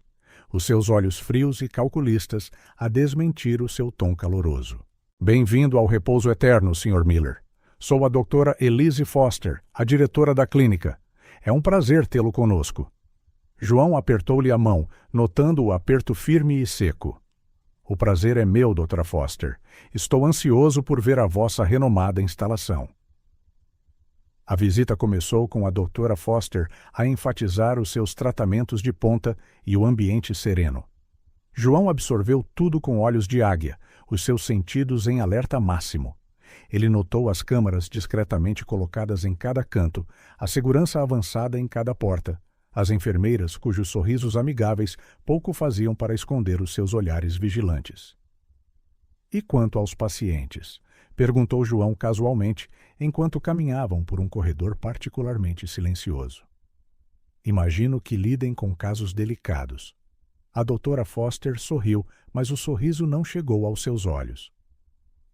os seus olhos frios e calculistas a desmentir o seu tom caloroso. Bem-vindo ao repouso eterno, Sr. Miller. Sou a doutora Elise Foster, a diretora da clínica. É um prazer tê-lo conosco. João apertou-lhe a mão, notando o aperto firme e seco. O prazer é meu, doutora Foster. Estou ansioso por ver a vossa renomada instalação. A visita começou com a doutora Foster a enfatizar os seus tratamentos de ponta e o ambiente sereno. João absorveu tudo com olhos de águia, os seus sentidos em alerta máximo. Ele notou as câmaras discretamente colocadas em cada canto, a segurança avançada em cada porta, as enfermeiras cujos sorrisos amigáveis pouco faziam para esconder os seus olhares vigilantes. E quanto aos pacientes? Perguntou João casualmente, enquanto caminhavam por um corredor particularmente silencioso. Imagino que lidem com casos delicados. A doutora Foster sorriu, mas o sorriso não chegou aos seus olhos.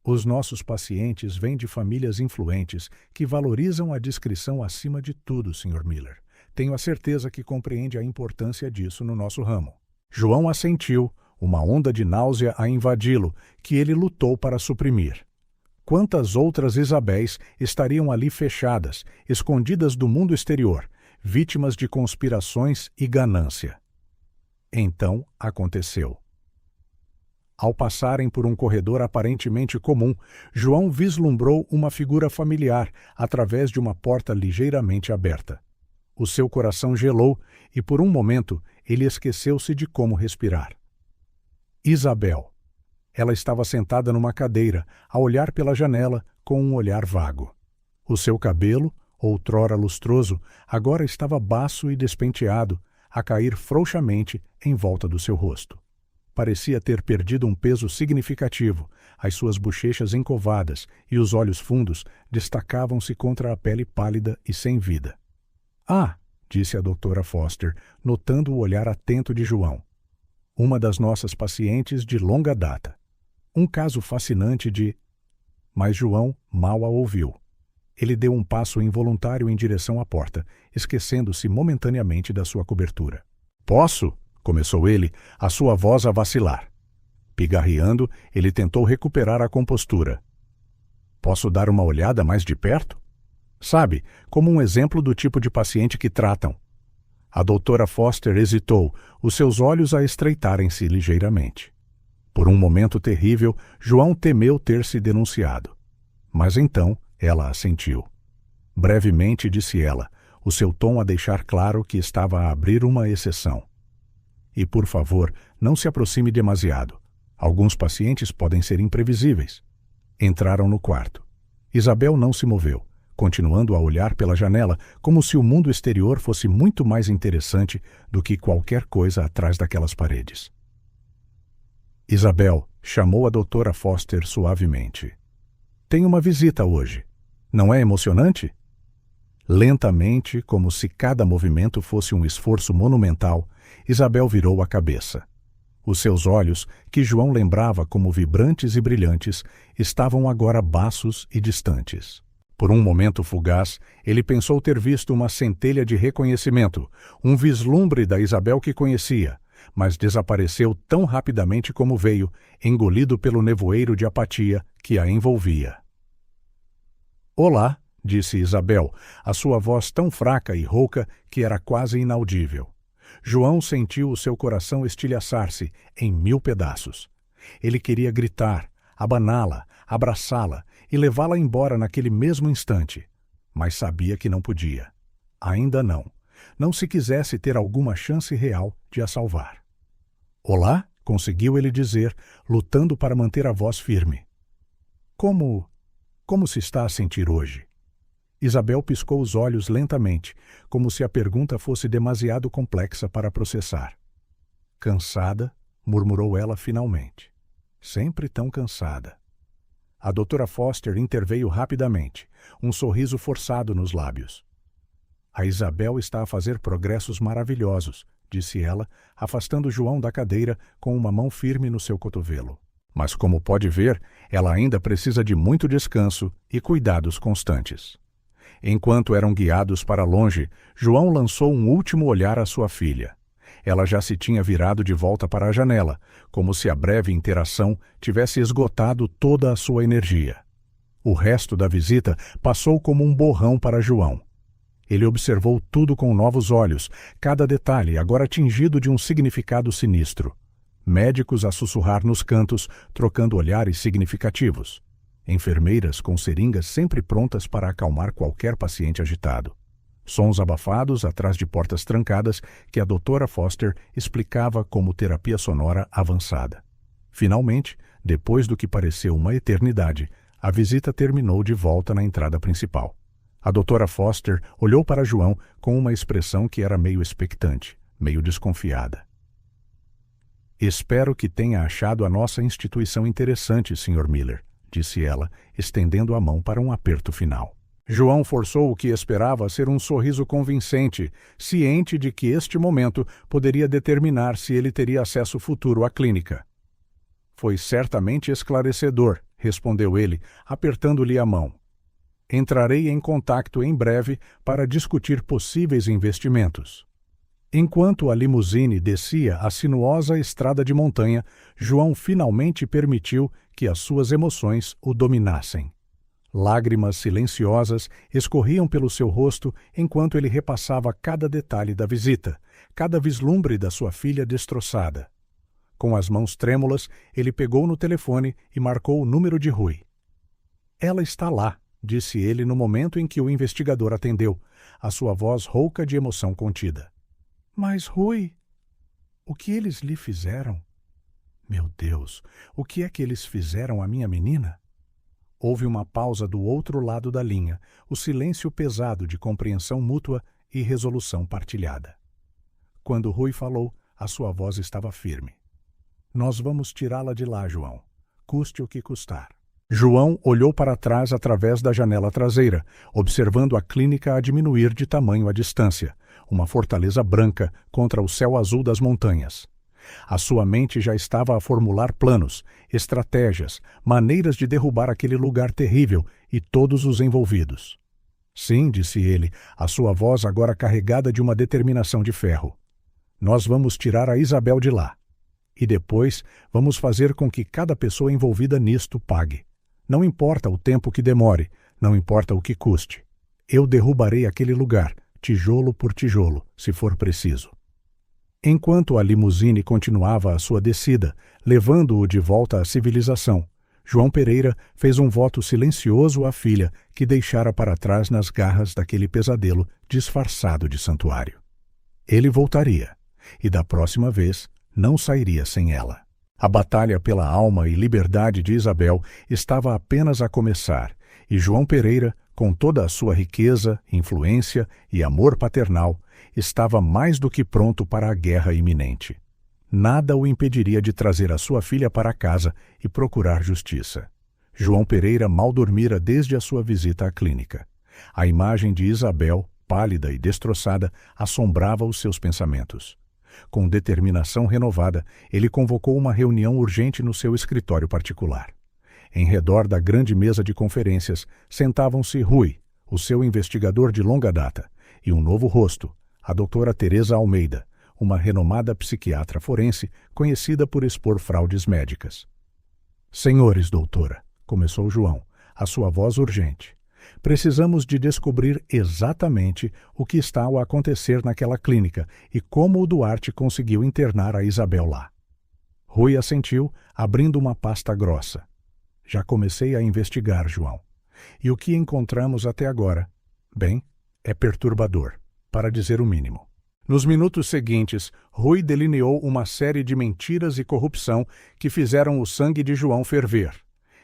Os nossos pacientes vêm de famílias influentes que valorizam a discrição acima de tudo, Sr. Miller. Tenho a certeza que compreende a importância disso no nosso ramo. João assentiu, uma onda de náusea a invadi-lo, que ele lutou para suprimir. Quantas outras Isabéis estariam ali fechadas, escondidas do mundo exterior, vítimas de conspirações e ganância? Então aconteceu. Ao passarem por um corredor aparentemente comum, João vislumbrou uma figura familiar através de uma porta ligeiramente aberta. O seu coração gelou e, por um momento, ele esqueceu-se de como respirar. Isabel. Ela estava sentada numa cadeira, a olhar pela janela com um olhar vago. O seu cabelo, outrora lustroso, agora estava baço e despenteado, a cair frouxamente em volta do seu rosto. Parecia ter perdido um peso significativo, as suas bochechas encovadas e os olhos fundos destacavam-se contra a pele pálida e sem vida. — Ah! Disse a doutora Foster, notando o olhar atento de João. Uma das nossas pacientes de longa data. Um caso fascinante de... Mas João mal a ouviu. Ele deu um passo involuntário em direção à porta, esquecendo-se momentaneamente da sua cobertura. — Posso? Começou ele, a sua voz a vacilar. Pigarreando, ele tentou recuperar a compostura. — Posso dar uma olhada mais de perto? Sabe, como um exemplo do tipo de paciente que tratam. A doutora Foster hesitou, os seus olhos a estreitarem-se ligeiramente. Por um momento terrível, João temeu ter se denunciado. Mas então ela assentiu. Brevemente disse ela, o seu tom a deixar claro que estava a abrir uma exceção. E, por favor, não se aproxime demasiado. Alguns pacientes podem ser imprevisíveis. Entraram no quarto. Isabel não se moveu, continuando a olhar pela janela como se o mundo exterior fosse muito mais interessante do que qualquer coisa atrás daquelas paredes. Isabel chamou a doutora Foster suavemente. — Tem uma visita hoje. Não é emocionante? Lentamente, como se cada movimento fosse um esforço monumental, Isabel virou a cabeça. Os seus olhos, que João lembrava como vibrantes e brilhantes, estavam agora baços e distantes. Por um momento fugaz, ele pensou ter visto uma centelha de reconhecimento, um vislumbre da Isabel que conhecia, mas desapareceu tão rapidamente como veio, engolido pelo nevoeiro de apatia que a envolvia. — Olá! Disse Isabel, a sua voz tão fraca e rouca que era quase inaudível. João sentiu o seu coração estilhaçar-se em 1000 pedaços. Ele queria gritar, abaná-la, abraçá-la e levá-la embora naquele mesmo instante, mas sabia que não podia. Ainda não. Não se quisesse ter alguma chance real de a salvar. — Olá? Conseguiu ele dizer, lutando para manter a voz firme. — Como se está a sentir hoje? Isabel piscou os olhos lentamente, como se a pergunta fosse demasiado complexa para processar. — Cansada, murmurou ela finalmente. Sempre tão cansada. A doutora Foster interveio rapidamente, um sorriso forçado nos lábios. A Isabel está a fazer progressos maravilhosos, disse ela, afastando João da cadeira com uma mão firme no seu cotovelo. Mas, como pode ver, ela ainda precisa de muito descanso e cuidados constantes. Enquanto eram guiados para longe, João lançou um último olhar à sua filha. Ela já se tinha virado de volta para a janela, como se a breve interação tivesse esgotado toda a sua energia. O resto da visita passou como um borrão para João. Ele observou tudo com novos olhos, cada detalhe agora tingido de um significado sinistro. Médicos a sussurrar nos cantos, trocando olhares significativos. Enfermeiras com seringas sempre prontas para acalmar qualquer paciente agitado. Sons abafados atrás de portas trancadas que a doutora Foster explicava como terapia sonora avançada. Finalmente, depois do que pareceu uma eternidade, a visita terminou de volta na entrada principal. A doutora Foster olhou para João com uma expressão que era meio expectante, meio desconfiada. Espero que tenha achado a nossa instituição interessante, Sr. Miller, disse ela, estendendo a mão para um aperto final. João forçou o que esperava ser um sorriso convincente, ciente de que este momento poderia determinar se ele teria acesso futuro à clínica. Foi certamente esclarecedor, respondeu ele, apertando-lhe a mão. Entrarei em contato em breve para discutir possíveis investimentos. Enquanto a limusine descia a sinuosa estrada de montanha, João finalmente permitiu que as suas emoções o dominassem. Lágrimas silenciosas escorriam pelo seu rosto enquanto ele repassava cada detalhe da visita, cada vislumbre da sua filha destroçada. Com as mãos trêmulas, ele pegou no telefone e marcou o número de Rui. Ela está lá, disse ele no momento em que o investigador atendeu, a sua voz rouca de emoção contida. Mas, Rui, o que eles lhe fizeram? Meu Deus, o que é que eles fizeram à minha menina? Houve uma pausa do outro lado da linha, o silêncio pesado de compreensão mútua e resolução partilhada. Quando Rui falou, a sua voz estava firme. Nós vamos tirá-la de lá, João, custe o que custar. João olhou para trás através da janela traseira, observando a clínica a diminuir de tamanho à distância, uma fortaleza branca contra o céu azul das montanhas. A sua mente já estava a formular planos, estratégias, maneiras de derrubar aquele lugar terrível e todos os envolvidos. Sim, disse ele, a sua voz agora carregada de uma determinação de ferro. Nós vamos tirar a Isabel de lá. E depois vamos fazer com que cada pessoa envolvida nisto pague. Não importa o tempo que demore, não importa o que custe. Eu derrubarei aquele lugar, tijolo por tijolo, se for preciso. Enquanto a limusine continuava a sua descida, levando-o de volta à civilização, João Pereira fez um voto silencioso à filha que deixara para trás nas garras daquele pesadelo disfarçado de santuário. Ele voltaria, e da próxima vez não sairia sem ela. A batalha pela alma e liberdade de Isabel estava apenas a começar, e João Pereira, com toda a sua riqueza, influência e amor paternal, estava mais do que pronto para a guerra iminente. Nada o impediria de trazer a sua filha para casa e procurar justiça. João Pereira mal dormira desde a sua visita à clínica. A imagem de Isabel, pálida e destroçada, assombrava os seus pensamentos. Com determinação renovada, ele convocou uma reunião urgente no seu escritório particular. Em redor da grande mesa de conferências, sentavam-se Rui, o seu investigador de longa data, e um novo rosto, a doutora Teresa Almeida, uma renomada psiquiatra forense conhecida por expor fraudes médicas. Senhores, doutora, começou João, a sua voz urgente. Precisamos de descobrir exatamente o que está a acontecer naquela clínica e como o Duarte conseguiu internar a Isabel lá. Rui assentiu, abrindo uma pasta grossa. Já comecei a investigar, João. E o que encontramos até agora? Bem, é perturbador, para dizer o mínimo. Nos minutos seguintes, Rui delineou uma série de mentiras e corrupção que fizeram o sangue de João ferver.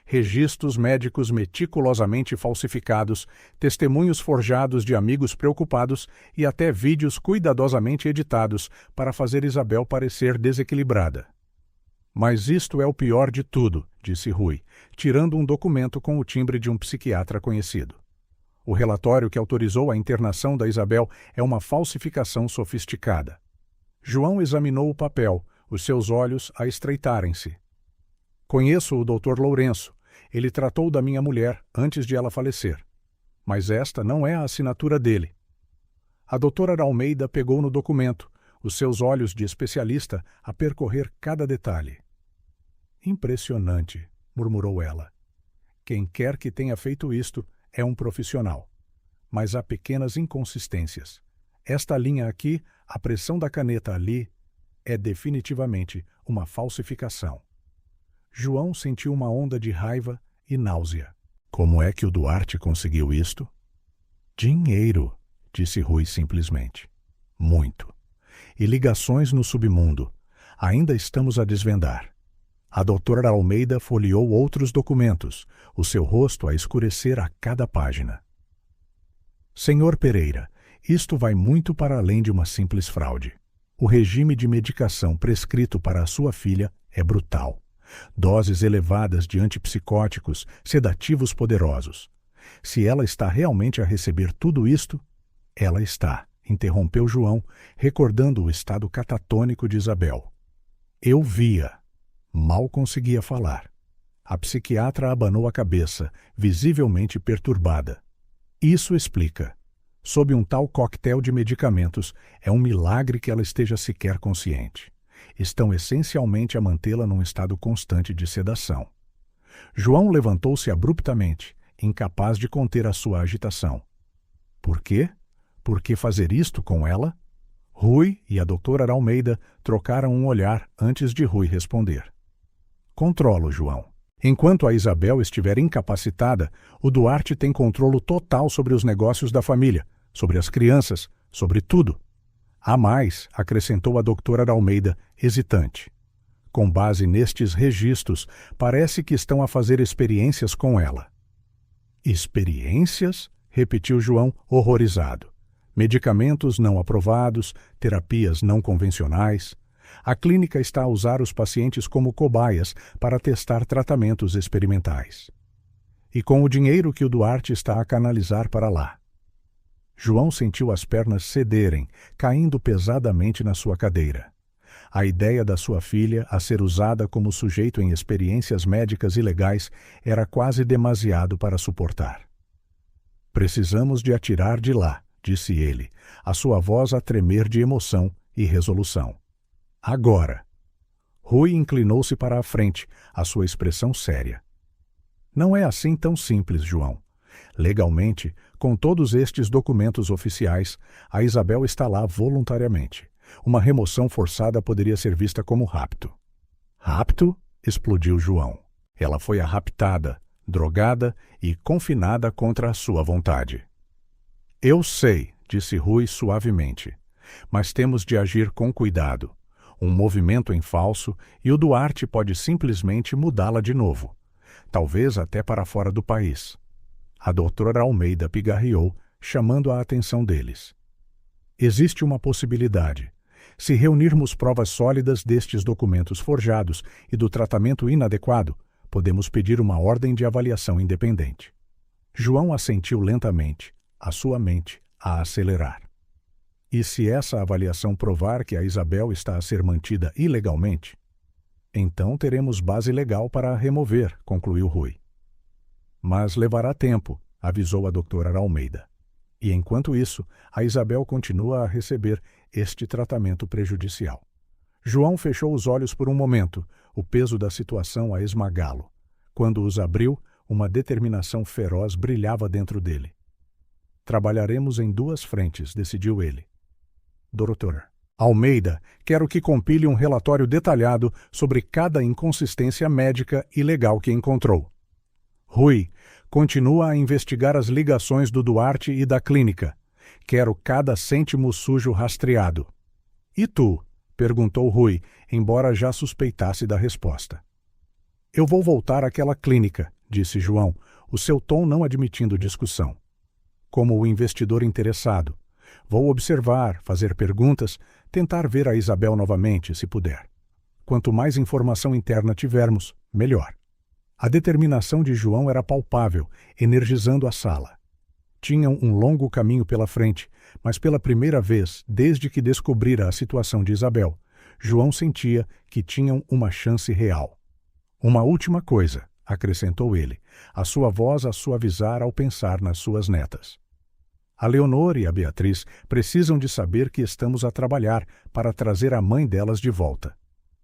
Registros médicos meticulosamente falsificados, testemunhos forjados de amigos preocupados e até vídeos cuidadosamente editados para fazer Isabel parecer desequilibrada. Mas isto é o pior de tudo, disse Rui, tirando um documento com o timbre de um psiquiatra conhecido. O relatório que autorizou a internação da Isabel é uma falsificação sofisticada. João examinou o papel, os seus olhos a estreitarem-se. Conheço o Dr. Lourenço. Ele tratou da minha mulher antes de ela falecer. Mas esta não é a assinatura dele. A doutora Almeida pegou no documento, os seus olhos de especialista a percorrer cada detalhe. Impressionante, murmurou ela. Quem quer que tenha feito isto é um profissional. Mas há pequenas inconsistências. Esta linha aqui, a pressão da caneta ali, é definitivamente uma falsificação. João sentiu uma onda de raiva e náusea. Como é que o Duarte conseguiu isto? Dinheiro, disse Rui simplesmente. Muito. E ligações no submundo. Ainda estamos a desvendar. A doutora Almeida folheou outros documentos, o seu rosto a escurecer a cada página. Senhor Pereira, isto vai muito para além de uma simples fraude. O regime de medicação prescrito para a sua filha é brutal. Doses elevadas de antipsicóticos, sedativos poderosos. Se ela está realmente a receber tudo isto, ela está, interrompeu João, recordando o estado catatônico de Isabel. Eu via. Mal conseguia falar. A psiquiatra abanou a cabeça, visivelmente perturbada. Isso explica. Sob um tal coquetel de medicamentos, é um milagre que ela esteja sequer consciente. Estão essencialmente a mantê-la num estado constante de sedação. João levantou-se abruptamente, incapaz de conter a sua agitação. Por quê? Por que fazer isto com ela? Rui e a doutora Almeida trocaram um olhar antes de Rui responder. Controlo, João. Enquanto a Isabel estiver incapacitada, o Duarte tem controle total sobre os negócios da família, sobre as crianças, sobre tudo. Há mais, acrescentou a doutora Almeida, hesitante. Com base nestes registros, parece que estão a fazer experiências com ela. Experiências? Repetiu João, horrorizado. Medicamentos não aprovados, terapias não convencionais. A clínica está a usar os pacientes como cobaias para testar tratamentos experimentais. E com o dinheiro que o Duarte está a canalizar para lá. João sentiu as pernas cederem, caindo pesadamente na sua cadeira. A ideia da sua filha a ser usada como sujeito em experiências médicas ilegais era quase demasiado para suportar. Precisamos de a tirar de lá, disse ele, a sua voz a tremer de emoção e resolução. Agora! Rui inclinou-se para a frente, a sua expressão séria. Não é assim tão simples, João. Legalmente, com todos estes documentos oficiais, a Isabel está lá voluntariamente. Uma remoção forçada poderia ser vista como rapto. Rapto? Explodiu João. Ela foi raptada, drogada e confinada contra a sua vontade. Eu sei, disse Rui suavemente, mas temos de agir com cuidado. Um movimento em falso e o Duarte pode simplesmente mudá-la de novo. Talvez até para fora do país. A doutora Almeida pigarreou, chamando a atenção deles. Existe uma possibilidade. Se reunirmos provas sólidas destes documentos forjados e do tratamento inadequado, podemos pedir uma ordem de avaliação independente. João assentiu lentamente, a sua mente a acelerar. E se essa avaliação provar que a Isabel está a ser mantida ilegalmente, então teremos base legal para a remover, concluiu Rui. Mas levará tempo, avisou a doutora Almeida. E enquanto isso, a Isabel continua a receber este tratamento prejudicial. João fechou os olhos por um momento, o peso da situação a esmagá-lo. Quando os abriu, uma determinação feroz brilhava dentro dele. Trabalharemos em duas frentes, decidiu ele. Doutora Almeida, quero que compile um relatório detalhado sobre cada inconsistência médica e legal que encontrou. Rui, continua a investigar as ligações do Duarte e da clínica. Quero cada cêntimo sujo rastreado. E tu? Perguntou Rui, embora já suspeitasse da resposta. Eu vou voltar àquela clínica, disse João, o seu tom não admitindo discussão. Como o investidor interessado. Vou observar, fazer perguntas, tentar ver a Isabel novamente, se puder. Quanto mais informação interna tivermos, melhor. A determinação de João era palpável, energizando a sala. Tinham um longo caminho pela frente, mas pela primeira vez, desde que descobrira a situação de Isabel, João sentia que tinham uma chance real. Uma última coisa, acrescentou ele, a sua voz a suavizar ao pensar nas suas netas. A Leonor e a Beatriz precisam de saber que estamos a trabalhar para trazer a mãe delas de volta.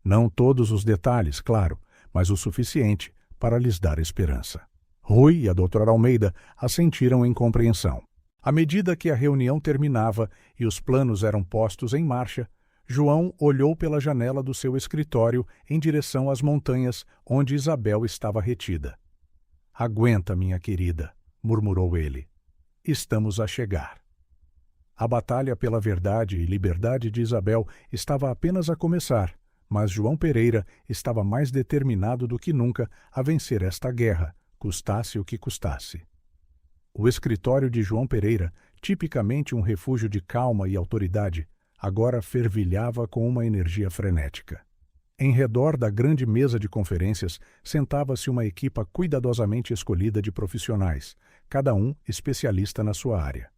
Não todos os detalhes, claro, mas o suficiente para lhes dar esperança. Rui e a doutora Almeida assentiram em compreensão. À medida que a reunião terminava e os planos eram postos em marcha, João olhou pela janela do seu escritório em direção às montanhas onde Isabel estava retida. "Aguenta, minha querida", murmurou ele. "Estamos a chegar." A batalha pela verdade e liberdade de Isabel estava apenas a começar, mas João Pereira estava mais determinado do que nunca a vencer esta guerra, custasse o que custasse. O escritório de João Pereira, tipicamente um refúgio de calma e autoridade, agora fervilhava com uma energia frenética. Em redor da grande mesa de conferências sentava-se uma equipa cuidadosamente escolhida de profissionais, cada um especialista na sua área.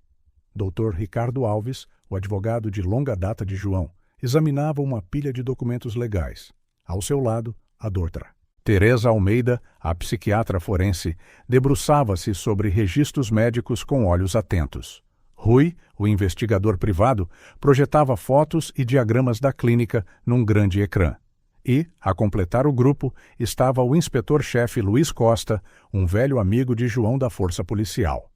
Dr. Ricardo Alves, o advogado de longa data de João, examinava uma pilha de documentos legais. Ao seu lado, a doutora Teresa Almeida, a psiquiatra forense, debruçava-se sobre registros médicos com olhos atentos. Rui, o investigador privado, projetava fotos e diagramas da clínica num grande ecrã. E, a completar o grupo, estava o inspetor-chefe Luiz Costa, um velho amigo de João da Força Policial.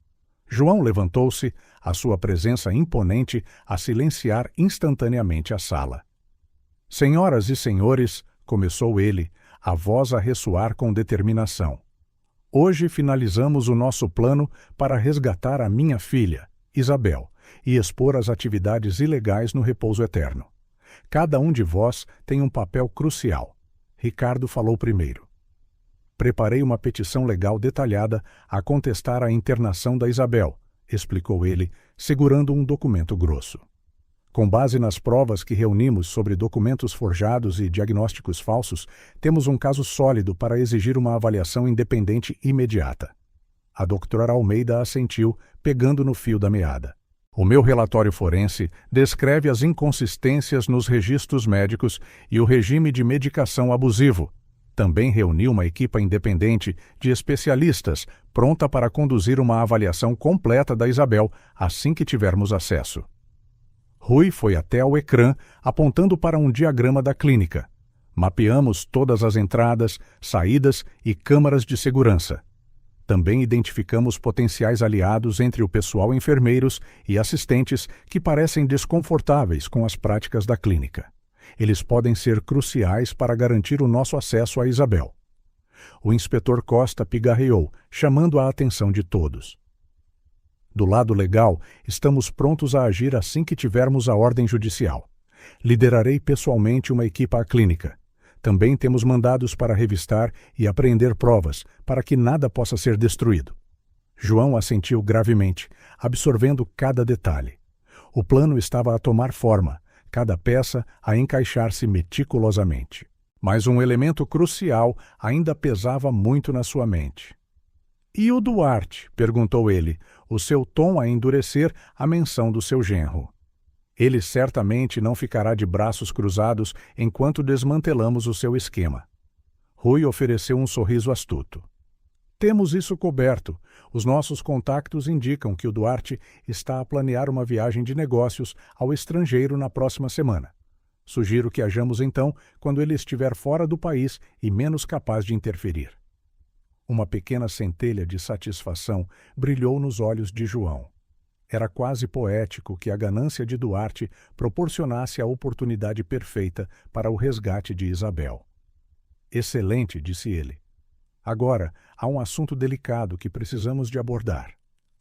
João levantou-se, a sua presença imponente a silenciar instantaneamente a sala. "Senhoras e senhores", começou ele, a voz a ressoar com determinação. "Hoje finalizamos o nosso plano para resgatar a minha filha, Isabel, e expor as atividades ilegais no repouso eterno. Cada um de vós tem um papel crucial." Ricardo falou primeiro. "Preparei uma petição legal detalhada a contestar a internação da Isabel", explicou ele, segurando um documento grosso. "Com base nas provas que reunimos sobre documentos forjados e diagnósticos falsos, temos um caso sólido para exigir uma avaliação independente imediata." A doutora Almeida assentiu, pegando no fio da meada. "O meu relatório forense descreve as inconsistências nos registros médicos e o regime de medicação abusivo. Também reuni uma equipa independente de especialistas pronta para conduzir uma avaliação completa da Isabel assim que tivermos acesso." Rui foi até ao ecrã, apontando para um diagrama da clínica. "Mapeamos todas as entradas, saídas e câmaras de segurança. Também identificamos potenciais aliados entre o pessoal enfermeiros e assistentes que parecem desconfortáveis com as práticas da clínica. Eles podem ser cruciais para garantir o nosso acesso a Isabel." O inspetor Costa pigarreou, chamando a atenção de todos. "Do lado legal, estamos prontos a agir assim que tivermos a ordem judicial. Liderarei pessoalmente uma equipa à clínica. Também temos mandados para revistar e apreender provas, para que nada possa ser destruído." João assentiu gravemente, absorvendo cada detalhe. O plano estava a tomar forma, cada peça a encaixar-se meticulosamente. Mas um elemento crucial ainda pesava muito na sua mente. "E o Duarte?", perguntou ele, o seu tom a endurecer à menção do seu genro. "Ele certamente não ficará de braços cruzados enquanto desmantelamos o seu esquema." Rui ofereceu um sorriso astuto. "Temos isso coberto. Os nossos contactos indicam que o Duarte está a planear uma viagem de negócios ao estrangeiro na próxima semana. Sugiro que hajamos então quando ele estiver fora do país e menos capaz de interferir." Uma pequena centelha de satisfação brilhou nos olhos de João. Era quase poético que a ganância de Duarte proporcionasse a oportunidade perfeita para o resgate de Isabel. "Excelente", disse ele. "Agora, há um assunto delicado que precisamos de abordar.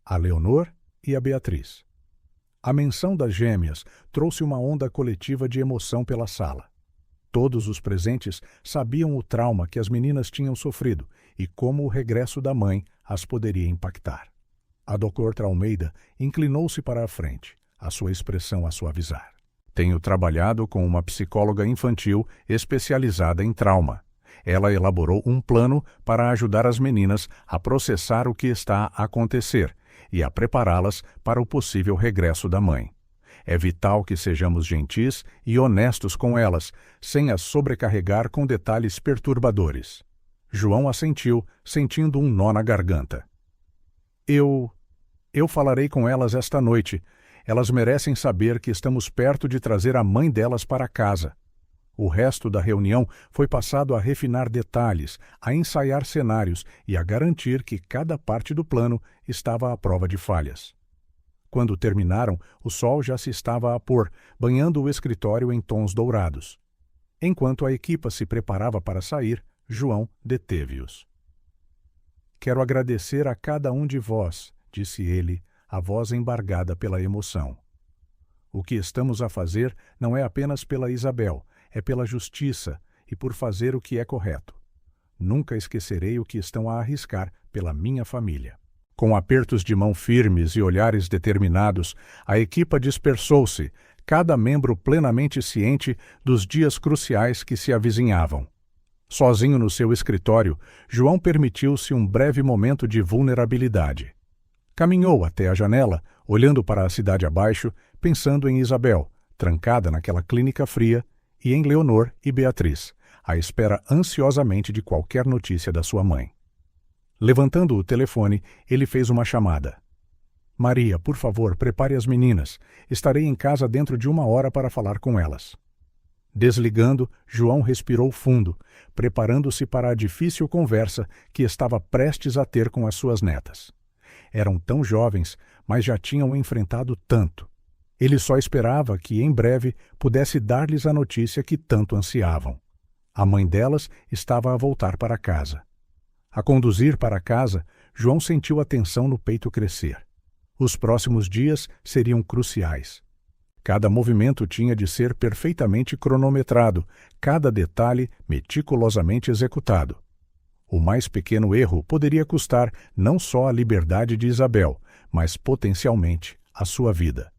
A Leonor e a Beatriz." A menção das gêmeas trouxe uma onda coletiva de emoção pela sala. Todos os presentes sabiam o trauma que as meninas tinham sofrido e como o regresso da mãe as poderia impactar. A doutora Almeida inclinou-se para a frente, a sua expressão a suavizar. Tenho trabalhado com uma psicóloga infantil especializada em trauma. Ela elaborou um plano para ajudar as meninas a processar o que está a acontecer e a prepará-las para o possível regresso da mãe. É vital que sejamos gentis e honestos com elas, sem as sobrecarregar com detalhes perturbadores. João assentiu, sentindo um nó na garganta. Eu falarei com elas esta noite. Elas merecem saber que estamos perto de trazer a mãe delas para casa. O resto da reunião foi passado a refinar detalhes, a ensaiar cenários e a garantir que cada parte do plano estava à prova de falhas. Quando terminaram, o sol já se estava a pôr, banhando o escritório em tons dourados. Enquanto a equipa se preparava para sair, João deteve-os. Quero agradecer a cada um de vós, disse ele, a voz embargada pela emoção. O que estamos a fazer não é apenas pela Isabel, é pela justiça e por fazer o que é correto. Nunca esquecerei o que estão a arriscar pela minha família. Com apertos de mão firmes e olhares determinados, a equipa dispersou-se, cada membro plenamente ciente dos dias cruciais que se avizinhavam. Sozinho no seu escritório, João permitiu-se um breve momento de vulnerabilidade. Caminhou até a janela, olhando para a cidade abaixo, pensando em Isabel, trancada naquela clínica fria, e em Leonor e Beatriz, à espera ansiosamente de qualquer notícia da sua mãe. Levantando o telefone, ele fez uma chamada. Maria, por favor, prepare as meninas. Estarei em casa dentro de 1 hora para falar com elas. Desligando, João respirou fundo, preparando-se para a difícil conversa que estava prestes a ter com as suas netas. Eram tão jovens, mas já tinham enfrentado tanto. Ele só esperava que, em breve, pudesse dar-lhes a notícia que tanto ansiavam. A mãe delas estava a voltar para casa. A conduzir para casa, João sentiu a tensão no peito crescer. Os próximos dias seriam cruciais. Cada movimento tinha de ser perfeitamente cronometrado, cada detalhe meticulosamente executado. O mais pequeno erro poderia custar não só a liberdade de Isabel, mas potencialmente a sua vida.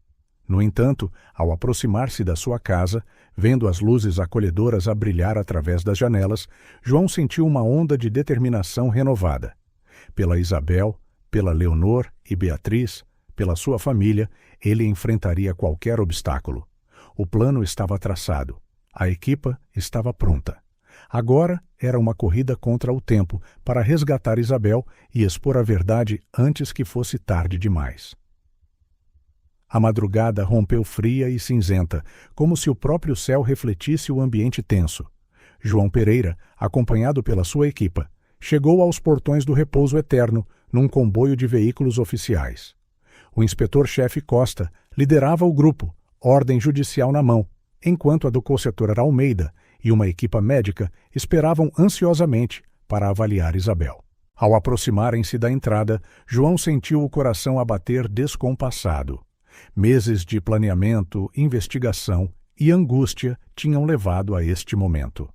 No entanto, ao aproximar-se da sua casa, vendo as luzes acolhedoras a brilhar através das janelas, João sentiu uma onda de determinação renovada. Pela Isabel, pela Leonor e Beatriz, pela sua família, ele enfrentaria qualquer obstáculo. O plano estava traçado. A equipa estava pronta. Agora era uma corrida contra o tempo para resgatar Isabel e expor a verdade antes que fosse tarde demais. A madrugada rompeu fria e cinzenta, como se o próprio céu refletisse o ambiente tenso. João Pereira, acompanhado pela sua equipa, chegou aos portões do repouso eterno num comboio de veículos oficiais. O inspetor-chefe Costa liderava o grupo, ordem judicial na mão, enquanto a do conselheiro Almeida e uma equipa médica esperavam ansiosamente para avaliar Isabel. Ao aproximarem-se da entrada, João sentiu o coração a bater descompassado. Meses de planeamento, investigação e angústia tinham levado a este momento.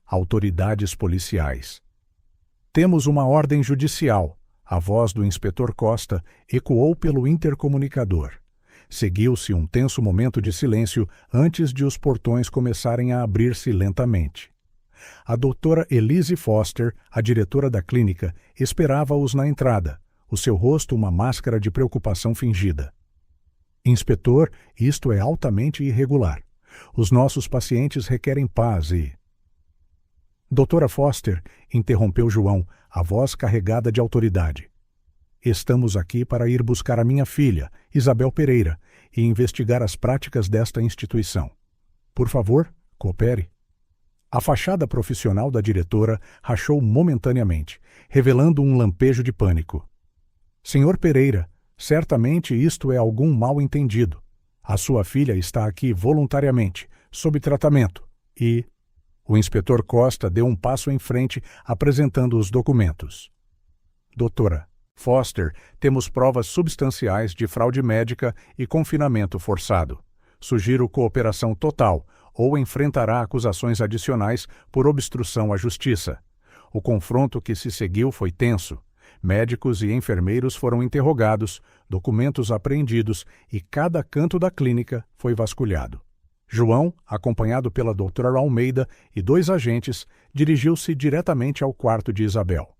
Autoridades policiais. Temos uma ordem judicial. A voz do inspetor Costa ecoou pelo intercomunicador. Seguiu-se um tenso momento de silêncio antes de os portões começarem a abrir-se lentamente. A doutora Elise Foster, a diretora da clínica, esperava-os na entrada, o seu rosto uma máscara de preocupação fingida. Inspetor, isto é altamente irregular. Os nossos pacientes requerem paz e... Doutora Foster, interrompeu João, a voz carregada de autoridade. Estamos aqui para ir buscar a minha filha, Isabel Pereira, e investigar as práticas desta instituição. Por favor, coopere. A fachada profissional da diretora rachou momentaneamente, revelando um lampejo de pânico. Senhor Pereira, certamente isto é algum mal-entendido. A sua filha está aqui voluntariamente, sob tratamento, e... O inspetor Costa deu um passo em frente, apresentando os documentos. Doutora Foster, temos provas substanciais de fraude médica e confinamento forçado. Sugiro cooperação total, ou enfrentará acusações adicionais por obstrução à justiça. O confronto que se seguiu foi tenso. Médicos e enfermeiros foram interrogados, documentos apreendidos e cada canto da clínica foi vasculhado. João, acompanhado pela doutora Almeida e 2 agentes, dirigiu-se diretamente ao quarto de Isabel.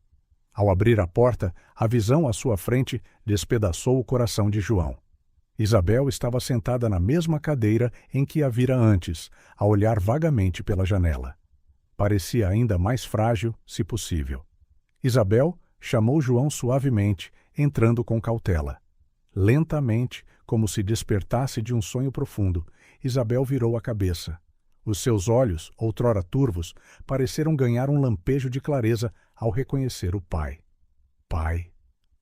Ao abrir a porta, a visão à sua frente despedaçou o coração de João. Isabel estava sentada na mesma cadeira em que a vira antes, a olhar vagamente pela janela. Parecia ainda mais frágil, se possível. Isabel chamou João suavemente, entrando com cautela. Lentamente, como se despertasse de um sonho profundo, Isabel virou a cabeça. Os seus olhos, outrora turvos, pareceram ganhar um lampejo de clareza ao reconhecer o pai. Pai,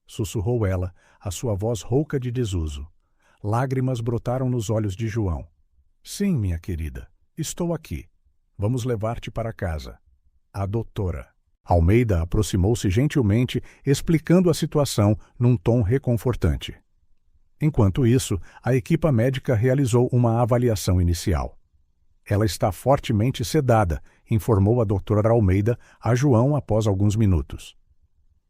sussurrou ela, a sua voz rouca de desuso. Lágrimas brotaram nos olhos de João. Sim, minha querida, estou aqui. Vamos levar-te para casa. A doutora. Almeida aproximou-se gentilmente, explicando a situação num tom reconfortante. Enquanto isso, a equipa médica realizou uma avaliação inicial. Ela está fortemente sedada, informou a doutora Almeida a João após alguns minutos.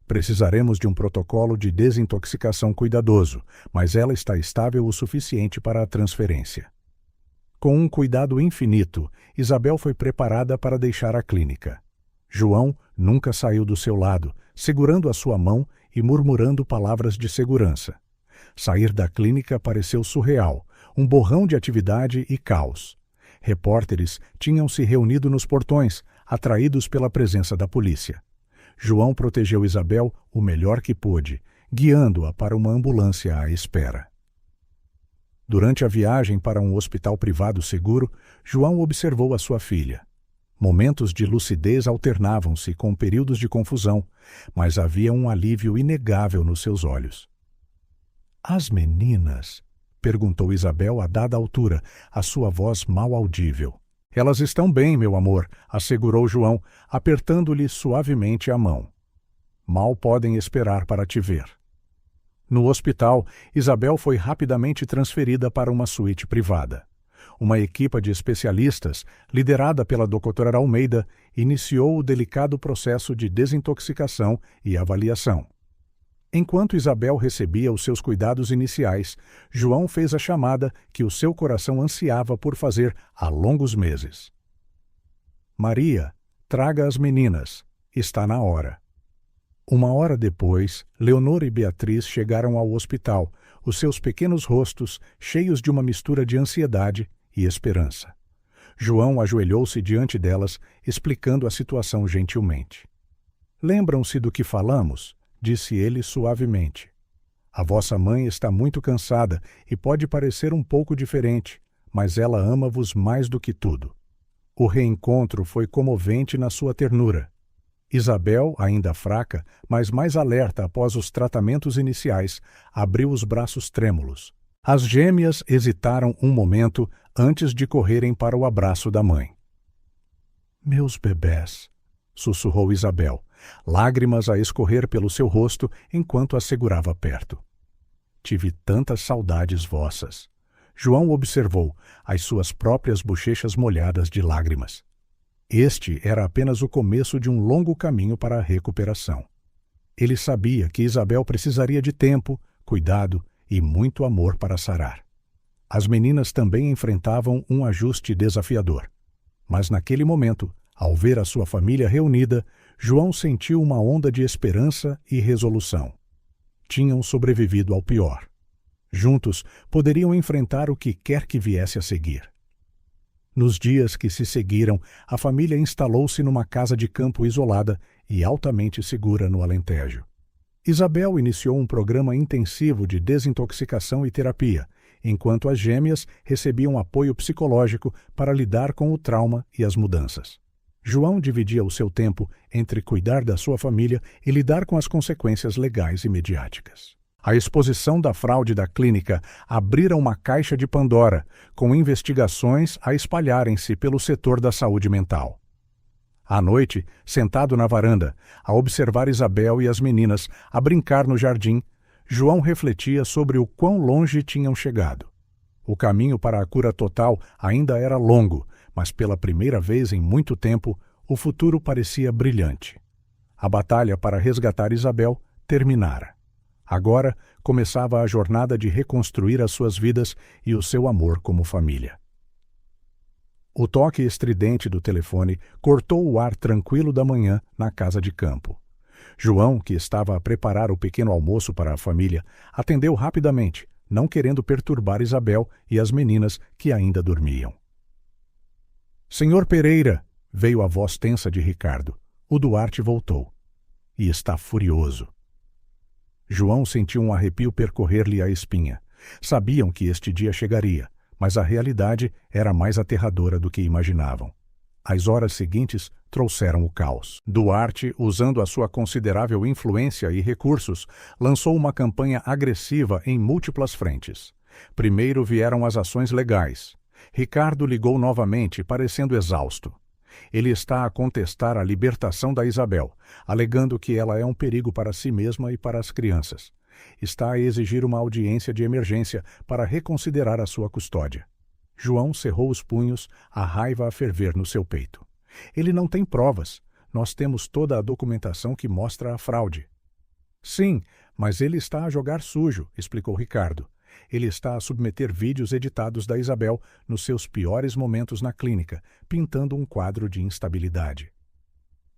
Precisaremos de um protocolo de desintoxicação cuidadoso, mas ela está estável o suficiente para a transferência. Com um cuidado infinito, Isabel foi preparada para deixar a clínica. João nunca saiu do seu lado, segurando a sua mão e murmurando palavras de segurança. Sair da clínica pareceu surreal, um borrão de atividade e caos. Repórteres tinham se reunido nos portões, atraídos pela presença da polícia. João protegeu Isabel o melhor que pôde, guiando-a para uma ambulância à espera. Durante a viagem para um hospital privado seguro, João observou a sua filha. Momentos de lucidez alternavam-se com períodos de confusão, mas havia um alívio inegável nos seus olhos. As meninas? Perguntou Isabel a dada altura, a sua voz mal audível. Elas estão bem, meu amor, assegurou João, apertando-lhe suavemente a mão. Mal podem esperar para te ver. No hospital, Isabel foi rapidamente transferida para uma suíte privada. Uma equipa de especialistas, liderada pela doutora Almeida, iniciou o delicado processo de desintoxicação e avaliação. Enquanto Isabel recebia os seus cuidados iniciais, João fez a chamada que o seu coração ansiava por fazer há longos meses. Maria, traga as meninas. Está na hora. 1 hora depois, Leonor e Beatriz chegaram ao hospital, os seus pequenos rostos cheios de uma mistura de ansiedade e esperança. João ajoelhou-se diante delas, explicando a situação gentilmente. Lembram-se do que falamos? Disse ele suavemente. A vossa mãe está muito cansada e pode parecer um pouco diferente, mas ela ama-vos mais do que tudo. O reencontro foi comovente na sua ternura. Isabel, ainda fraca, mas mais alerta após os tratamentos iniciais, abriu os braços trêmulos. As gêmeas hesitaram um momento antes de correrem para o abraço da mãe. Meus bebés, sussurrou Isabel, lágrimas a escorrer pelo seu rosto enquanto a segurava perto. Tive tantas saudades vossas. João observou as suas próprias bochechas molhadas de lágrimas. Este era apenas o começo de um longo caminho para a recuperação. Ele sabia que Isabel precisaria de tempo, cuidado e muito amor para sarar. As meninas também enfrentavam um ajuste desafiador. Mas naquele momento, ao ver a sua família reunida, João sentiu uma onda de esperança e resolução. Tinham sobrevivido ao pior. Juntos, poderiam enfrentar o que quer que viesse a seguir. Nos dias que se seguiram, a família instalou-se numa casa de campo isolada e altamente segura no Alentejo. Isabel iniciou um programa intensivo de desintoxicação e terapia, enquanto as gêmeas recebiam apoio psicológico para lidar com o trauma e as mudanças. João dividia o seu tempo entre cuidar da sua família e lidar com as consequências legais e mediáticas. A exposição da fraude da clínica abrira uma caixa de Pandora, com investigações a espalharem-se pelo setor da saúde mental. À noite, sentado na varanda, a observar Isabel e as meninas a brincar no jardim, João refletia sobre o quão longe tinham chegado. O caminho para a cura total ainda era longo, mas pela primeira vez em muito tempo, o futuro parecia brilhante. A batalha para resgatar Isabel terminara. Agora começava a jornada de reconstruir as suas vidas e o seu amor como família. O toque estridente do telefone cortou o ar tranquilo da manhã na casa de campo. João, que estava a preparar o pequeno almoço para a família, atendeu rapidamente, não querendo perturbar Isabel e as meninas que ainda dormiam. Senhor Pereira, veio a voz tensa de Ricardo. O Duarte voltou. E está furioso. João sentiu um arrepio percorrer-lhe a espinha. Sabiam que este dia chegaria, mas a realidade era mais aterradora do que imaginavam. As horas seguintes trouxeram o caos. Duarte, usando a sua considerável influência e recursos, lançou uma campanha agressiva em múltiplas frentes. Primeiro vieram as ações legais. Ricardo ligou novamente, parecendo exausto. Ele está a contestar a libertação da Isabel, alegando que ela é um perigo para si mesma e para as crianças. Está a exigir uma audiência de emergência para reconsiderar a sua custódia. João cerrou os punhos, a raiva a ferver no seu peito. Ele não tem provas. Nós temos toda a documentação que mostra a fraude. Sim, mas ele está a jogar sujo, explicou Ricardo. Ele está a submeter vídeos editados da Isabel nos seus piores momentos na clínica, pintando um quadro de instabilidade.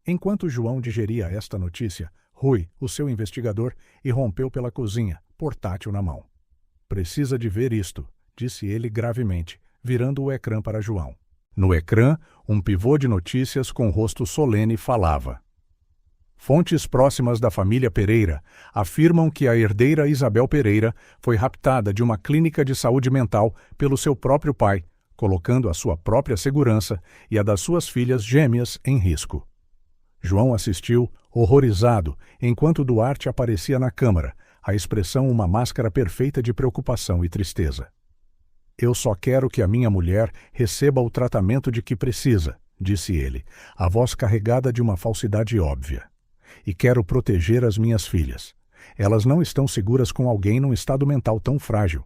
Enquanto João digeria esta notícia, Rui, o seu investigador, irrompeu pela cozinha, portátil na mão. Precisa de ver isto, disse ele gravemente, virando o ecrã para João. No ecrã, um pivô de notícias com rosto solene falava. Fontes próximas da família Pereira afirmam que a herdeira Isabel Pereira foi raptada de uma clínica de saúde mental pelo seu próprio pai, colocando a sua própria segurança e a das suas filhas gêmeas em risco. João assistiu, horrorizado, enquanto Duarte aparecia na câmara, a expressão uma máscara perfeita de preocupação e tristeza. Eu só quero que a minha mulher receba o tratamento de que precisa, disse ele, a voz carregada de uma falsidade óbvia. E quero proteger as minhas filhas. Elas não estão seguras com alguém num estado mental tão frágil.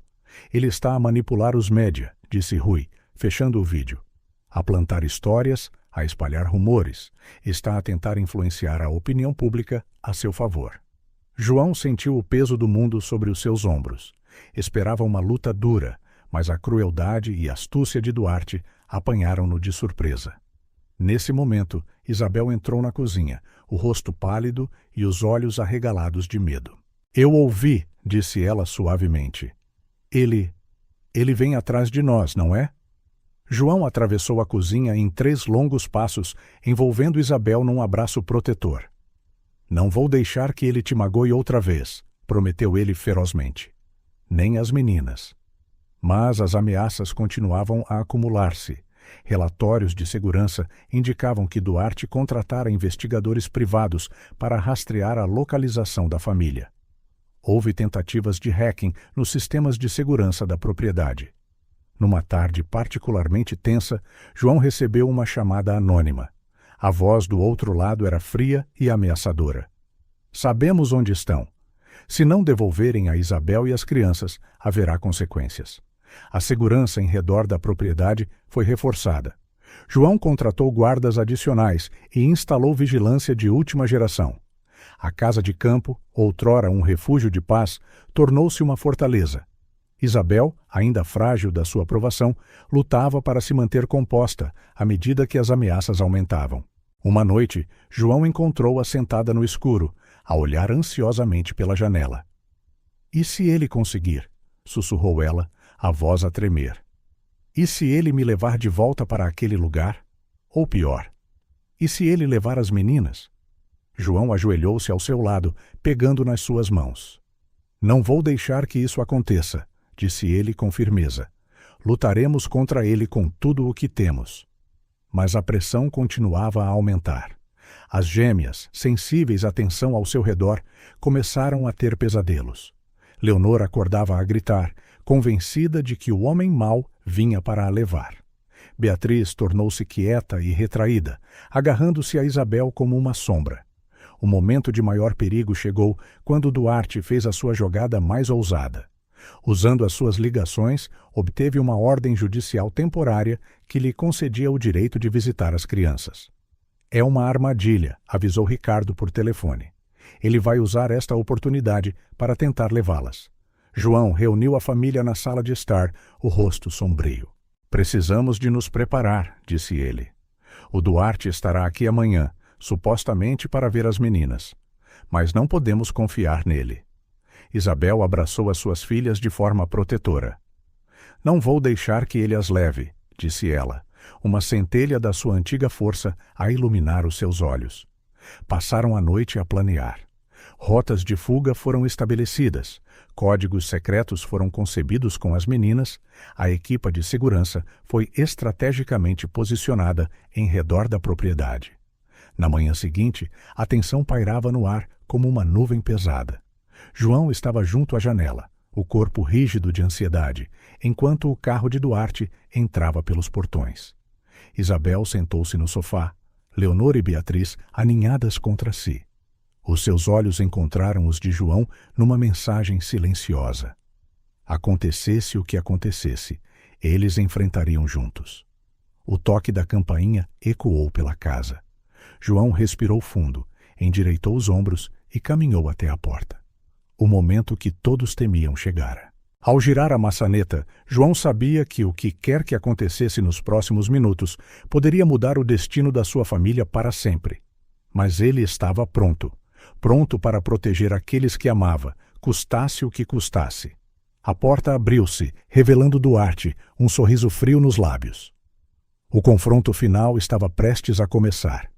Ele está a manipular os média, disse Rui, fechando o vídeo. A plantar histórias, a espalhar rumores. Está a tentar influenciar a opinião pública a seu favor. João sentiu o peso do mundo sobre os seus ombros. Esperava uma luta dura, mas a crueldade e astúcia de Duarte apanharam-no de surpresa. Nesse momento, Isabel entrou na cozinha, o rosto pálido e os olhos arregalados de medo. Eu ouvi, disse ela suavemente. Ele vem atrás de nós, não é? João atravessou a cozinha em 3 longos passos, envolvendo Isabel num abraço protetor. Não vou deixar que ele te magoe outra vez, prometeu ele ferozmente. Nem as meninas. Mas as ameaças continuavam a acumular-se. Relatórios de segurança indicavam que Duarte contratara investigadores privados para rastrear a localização da família. Houve tentativas de hacking nos sistemas de segurança da propriedade. Numa tarde particularmente tensa, João recebeu uma chamada anônima. A voz do outro lado era fria e ameaçadora. Sabemos onde estão. Se não devolverem a Isabel e as crianças, haverá consequências. A segurança em redor da propriedade foi reforçada. João contratou guardas adicionais e instalou vigilância de última geração. A casa de campo, outrora um refúgio de paz, tornou-se uma fortaleza. Isabel, ainda frágil da sua aprovação, lutava para se manter composta à medida que as ameaças aumentavam. Uma noite, João encontrou-a sentada no escuro, a olhar ansiosamente pela janela. — E se ele conseguir? — sussurrou ela, a voz a tremer. — E se ele me levar de volta para aquele lugar? Ou pior, e se ele levar as meninas? João ajoelhou-se ao seu lado, pegando nas suas mãos. — Não vou deixar que isso aconteça, disse ele com firmeza. Lutaremos contra ele com tudo o que temos. Mas a pressão continuava a aumentar. As gêmeas, sensíveis à tensão ao seu redor, começaram a ter pesadelos. Leonor acordava a gritar, convencida de que o homem mau vinha para a levar. Beatriz tornou-se quieta e retraída, agarrando-se a Isabel como uma sombra. O momento de maior perigo chegou quando Duarte fez a sua jogada mais ousada. Usando as suas ligações, obteve uma ordem judicial temporária que lhe concedia o direito de visitar as crianças. É uma armadilha, avisou Ricardo por telefone. Ele vai usar esta oportunidade para tentar levá-las. João reuniu a família na sala de estar, o rosto sombrio. Precisamos de nos preparar, disse ele. O Duarte estará aqui amanhã, supostamente para ver as meninas. Mas não podemos confiar nele. Isabel abraçou as suas filhas de forma protetora. Não vou deixar que ele as leve, disse ela, uma centelha da sua antiga força a iluminar os seus olhos. Passaram a noite a planear. Rotas de fuga foram estabelecidas, códigos secretos foram concebidos com as meninas, a equipa de segurança foi estrategicamente posicionada em redor da propriedade. Na manhã seguinte, a tensão pairava no ar como uma nuvem pesada. João estava junto à janela, o corpo rígido de ansiedade, enquanto o carro de Duarte entrava pelos portões. Isabel sentou-se no sofá, Leonor e Beatriz aninhadas contra si. Os seus olhos encontraram os de João numa mensagem silenciosa. Acontecesse o que acontecesse, eles enfrentariam juntos. O toque da campainha ecoou pela casa. João respirou fundo, endireitou os ombros e caminhou até a porta. O momento que todos temiam chegara. Ao girar a maçaneta, João sabia que o que quer que acontecesse nos próximos minutos poderia mudar o destino da sua família para sempre. Mas ele estava pronto para proteger aqueles que amava, custasse o que custasse. A porta abriu-se, revelando Duarte, um sorriso frio nos lábios. O confronto final estava prestes a começar.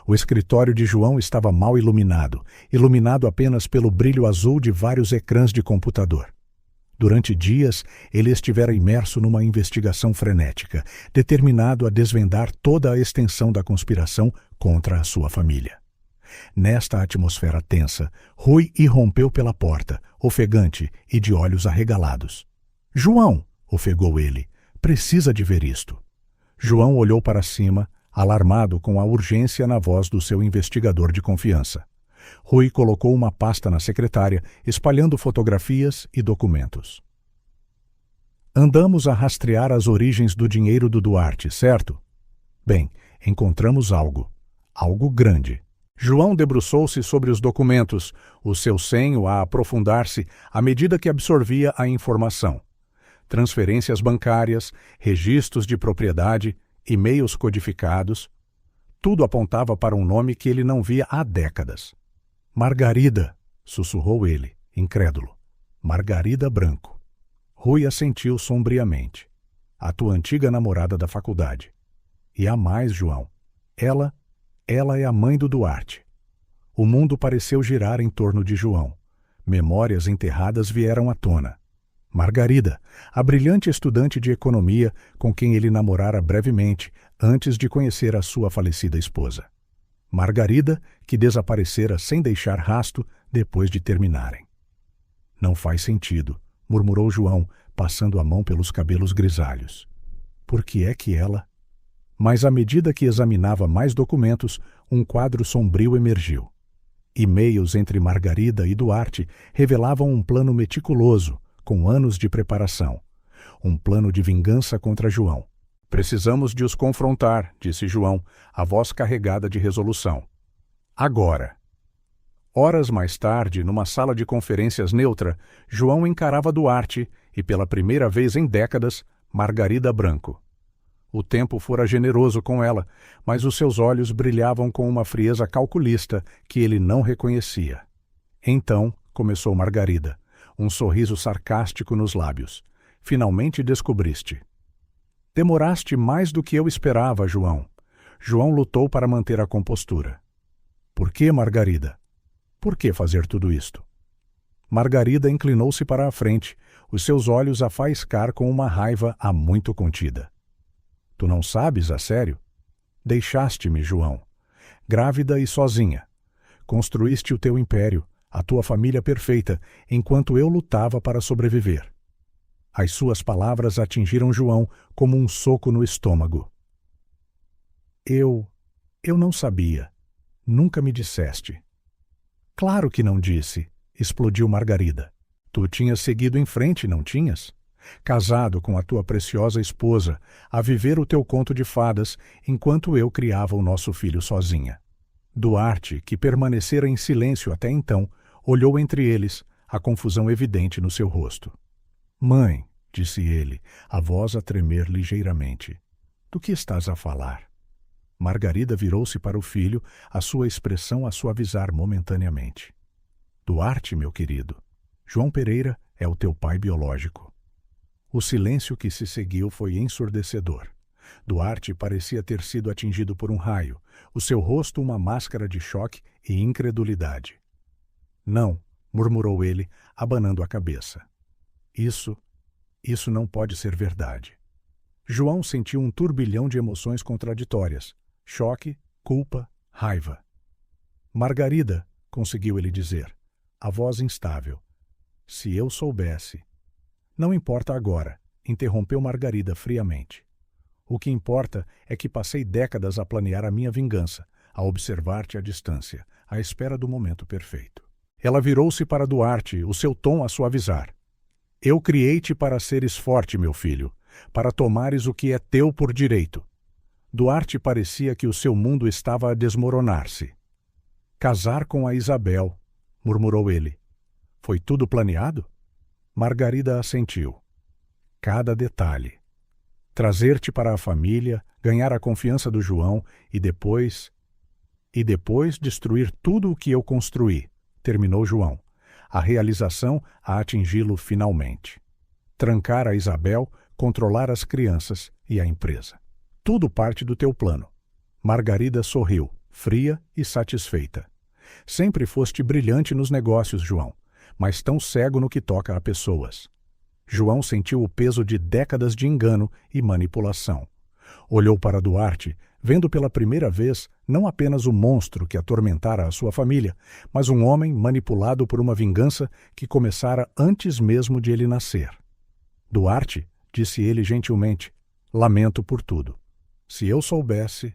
O escritório de João estava mal iluminado apenas pelo brilho azul de vários ecrãs de computador. Durante dias, ele estivera imerso numa investigação frenética, determinado a desvendar toda a extensão da conspiração contra a sua família. Nesta atmosfera tensa, Rui irrompeu pela porta, ofegante e de olhos arregalados. — João! Ofegou ele. — Precisa de ver isto. João olhou para cima, alarmado com a urgência na voz do seu investigador de confiança. Rui colocou uma pasta na secretária, espalhando fotografias e documentos. Andamos a rastrear as origens do dinheiro do Duarte, certo? Bem, encontramos algo. Algo grande. João debruçou-se sobre os documentos, o seu senho a aprofundar-se à medida que absorvia a informação. Transferências bancárias, registros de propriedade, e-mails codificados. Tudo apontava para um nome que ele não via há décadas. Margarida, sussurrou ele, incrédulo. Margarida Branco. Rui assentiu sombriamente. A tua antiga namorada da faculdade. E há mais, João. Ela é a mãe do Duarte. O mundo pareceu girar em torno de João. Memórias enterradas vieram à tona. Margarida, a brilhante estudante de economia com quem ele namorara brevemente antes de conhecer a sua falecida esposa. Margarida, que desaparecera sem deixar rasto depois de terminarem. Não faz sentido, murmurou João, passando a mão pelos cabelos grisalhos. Por que é que ela... Mas à medida que examinava mais documentos, um quadro sombrio emergiu. E-mails entre Margarida e Duarte revelavam um plano meticuloso, com anos de preparação. Um plano de vingança contra João. Precisamos de os confrontar, disse João, a voz carregada de resolução. Agora. Horas mais tarde, numa sala de conferências neutra, João encarava Duarte e, pela primeira vez em décadas, Margarida Branco. O tempo fora generoso com ela, mas os seus olhos brilhavam com uma frieza calculista que ele não reconhecia. Então, começou Margarida, um sorriso sarcástico nos lábios. Finalmente descobriste. Demoraste mais do que eu esperava, João. João lutou para manter a compostura. Por que, Margarida? Por que fazer tudo isto? Margarida inclinou-se para a frente, os seus olhos a faiscar com uma raiva há muito contida. Tu não sabes, a sério? Deixaste-me, João. Grávida e sozinha. Construíste o teu império, a tua família perfeita, enquanto eu lutava para sobreviver. As suas palavras atingiram João como um soco no estômago. Eu não sabia. Nunca me disseste. Claro que não disse, explodiu Margarida. Tu tinhas seguido em frente, não tinhas? Casado com a tua preciosa esposa, a viver o teu conto de fadas, enquanto eu criava o nosso filho sozinha. Duarte, que permanecera em silêncio até então, olhou entre eles, a confusão evidente no seu rosto. Mãe, disse ele, a voz a tremer ligeiramente. Do que estás a falar? Margarida virou-se para o filho, a sua expressão a suavizar momentaneamente. Duarte, meu querido, João Pereira é o teu pai biológico. O silêncio que se seguiu foi ensurdecedor. Duarte parecia ter sido atingido por um raio, o seu rosto uma máscara de choque e incredulidade. Não, murmurou ele, abanando a cabeça. Isso não pode ser verdade. João sentiu um turbilhão de emoções contraditórias. Choque, culpa, raiva. Margarida, conseguiu ele dizer, a voz instável. Se eu soubesse. Não importa agora, interrompeu Margarida friamente. O que importa é que passei décadas a planear a minha vingança, a observar-te à distância, à espera do momento perfeito. Ela virou-se para Duarte, o seu tom a suavizar. Eu criei-te para seres forte, meu filho, para tomares o que é teu por direito. Duarte parecia que o seu mundo estava a desmoronar-se. Casar com a Isabel, murmurou ele. Foi tudo planeado? Margarida assentiu. Cada detalhe. Trazer-te para a família, ganhar a confiança do João e depois destruir tudo o que eu construí, terminou João, a realização a atingi-lo finalmente. Trancar a Isabel, controlar as crianças e a empresa. Tudo parte do teu plano. Margarida sorriu, fria e satisfeita. Sempre foste brilhante nos negócios, João, mas tão cego no que toca a pessoas. João sentiu o peso de décadas de engano e manipulação. Olhou para Duarte, vendo pela primeira vez não apenas o monstro que atormentara a sua família, mas um homem manipulado por uma vingança que começara antes mesmo de ele nascer. Duarte, disse ele gentilmente, lamento por tudo. Se eu soubesse...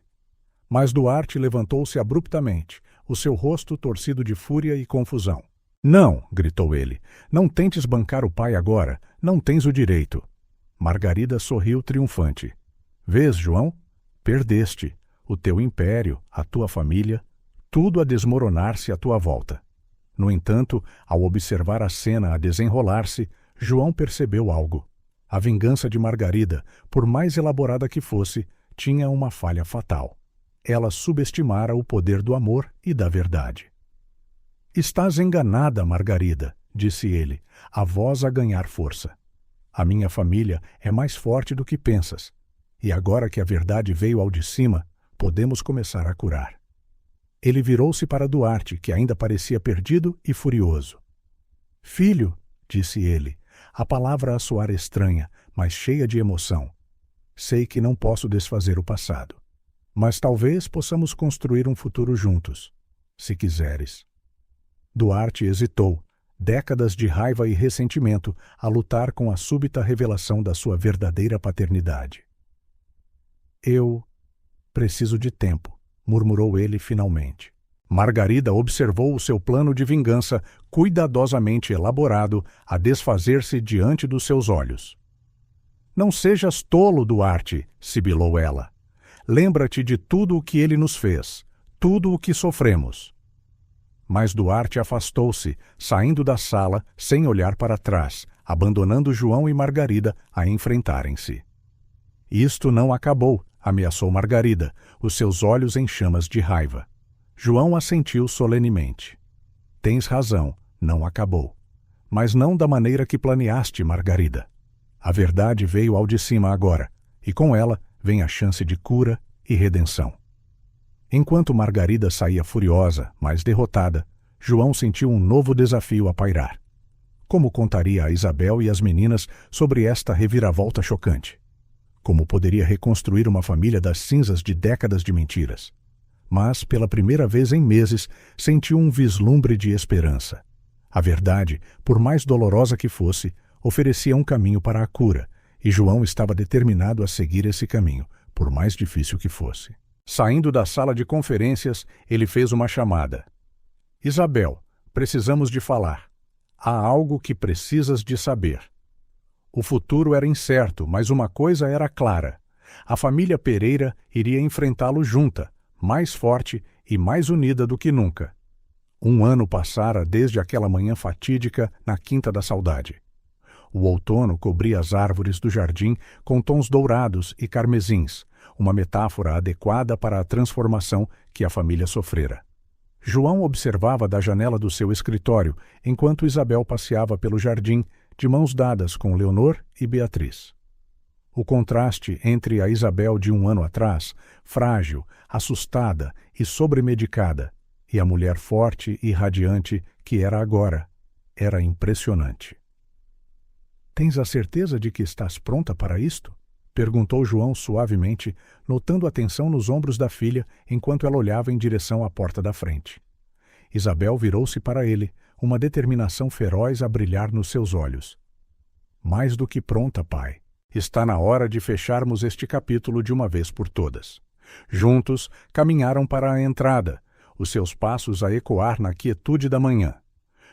Mas Duarte levantou-se abruptamente, o seu rosto torcido de fúria e confusão. Não, gritou ele, não tentes bancar o pai agora, não tens o direito. Margarida sorriu triunfante. Vês, João? Perdeste. O teu império, a tua família, tudo a desmoronar-se à tua volta. No entanto, ao observar a cena a desenrolar-se, João percebeu algo. A vingança de Margarida, por mais elaborada que fosse, tinha uma falha fatal. Ela subestimara o poder do amor e da verdade. Estás enganada, Margarida, disse ele, a voz a ganhar força. A minha família é mais forte do que pensas, e agora que a verdade veio ao de cima, podemos começar a curar. Ele virou-se para Duarte, que ainda parecia perdido e furioso. Filho, disse ele, a palavra a soar estranha, mas cheia de emoção. Sei que não posso desfazer o passado, mas talvez possamos construir um futuro juntos, se quiseres. Duarte hesitou, décadas de raiva e ressentimento a lutar com a súbita revelação da sua verdadeira paternidade. Eu preciso de tempo, murmurou ele finalmente. Margarida observou o seu plano de vingança, cuidadosamente elaborado, a desfazer-se diante dos seus olhos. Não sejas tolo, Duarte, sibilou ela. Lembra-te de tudo o que ele nos fez, tudo o que sofremos. Mas Duarte afastou-se, saindo da sala, sem olhar para trás, abandonando João e Margarida a enfrentarem-se. Isto não acabou, ameaçou Margarida, os seus olhos em chamas de raiva. João assentiu solenemente. Tens razão, não acabou. Mas não da maneira que planeaste, Margarida. A verdade veio ao de cima agora, e com ela vem a chance de cura e redenção. Enquanto Margarida saía furiosa, mas derrotada, João sentiu um novo desafio a pairar. Como contaria a Isabel e as meninas sobre esta reviravolta chocante? Como poderia reconstruir uma família das cinzas de décadas de mentiras? Mas, pela primeira vez em meses, sentiu um vislumbre de esperança. A verdade, por mais dolorosa que fosse, oferecia um caminho para a cura, e João estava determinado a seguir esse caminho, por mais difícil que fosse. Saindo da sala de conferências, ele fez uma chamada. Isabel, precisamos de falar. Há algo que precisas de saber. O futuro era incerto, mas uma coisa era clara. A família Pereira iria enfrentá-lo junta, mais forte e mais unida do que nunca. 1 ano passara desde aquela manhã fatídica na Quinta da Saudade. O outono cobria as árvores do jardim com tons dourados e carmesins, uma metáfora adequada para a transformação que a família sofrera. João observava da janela do seu escritório, enquanto Isabel passeava pelo jardim, de mãos dadas com Leonor e Beatriz. O contraste entre a Isabel de um ano atrás, frágil, assustada e sobremedicada, e a mulher forte e radiante que era agora, era impressionante. "Tens a certeza de que estás pronta para isto?" perguntou João suavemente, notando a tensão nos ombros da filha enquanto ela olhava em direção à porta da frente. Isabel virou-se para ele, uma determinação feroz a brilhar nos seus olhos. "Mais do que pronta, pai. Está na hora de fecharmos este capítulo de uma vez por todas." Juntos, caminharam para a entrada, os seus passos a ecoar na quietude da manhã.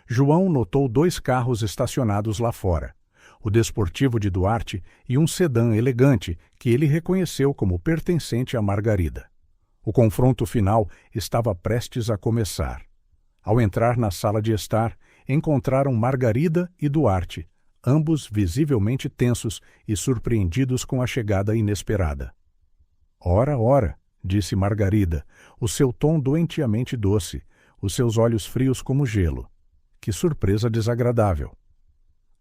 João notou 2 carros estacionados lá fora, o desportivo de Duarte e um sedã elegante que ele reconheceu como pertencente a Margarida. O confronto final estava prestes a começar. Ao entrar na sala de estar, encontraram Margarida e Duarte, ambos visivelmente tensos e surpreendidos com a chegada inesperada. "Ora, ora", disse Margarida, o seu tom doentiamente doce, os seus olhos frios como gelo. Que surpresa desagradável.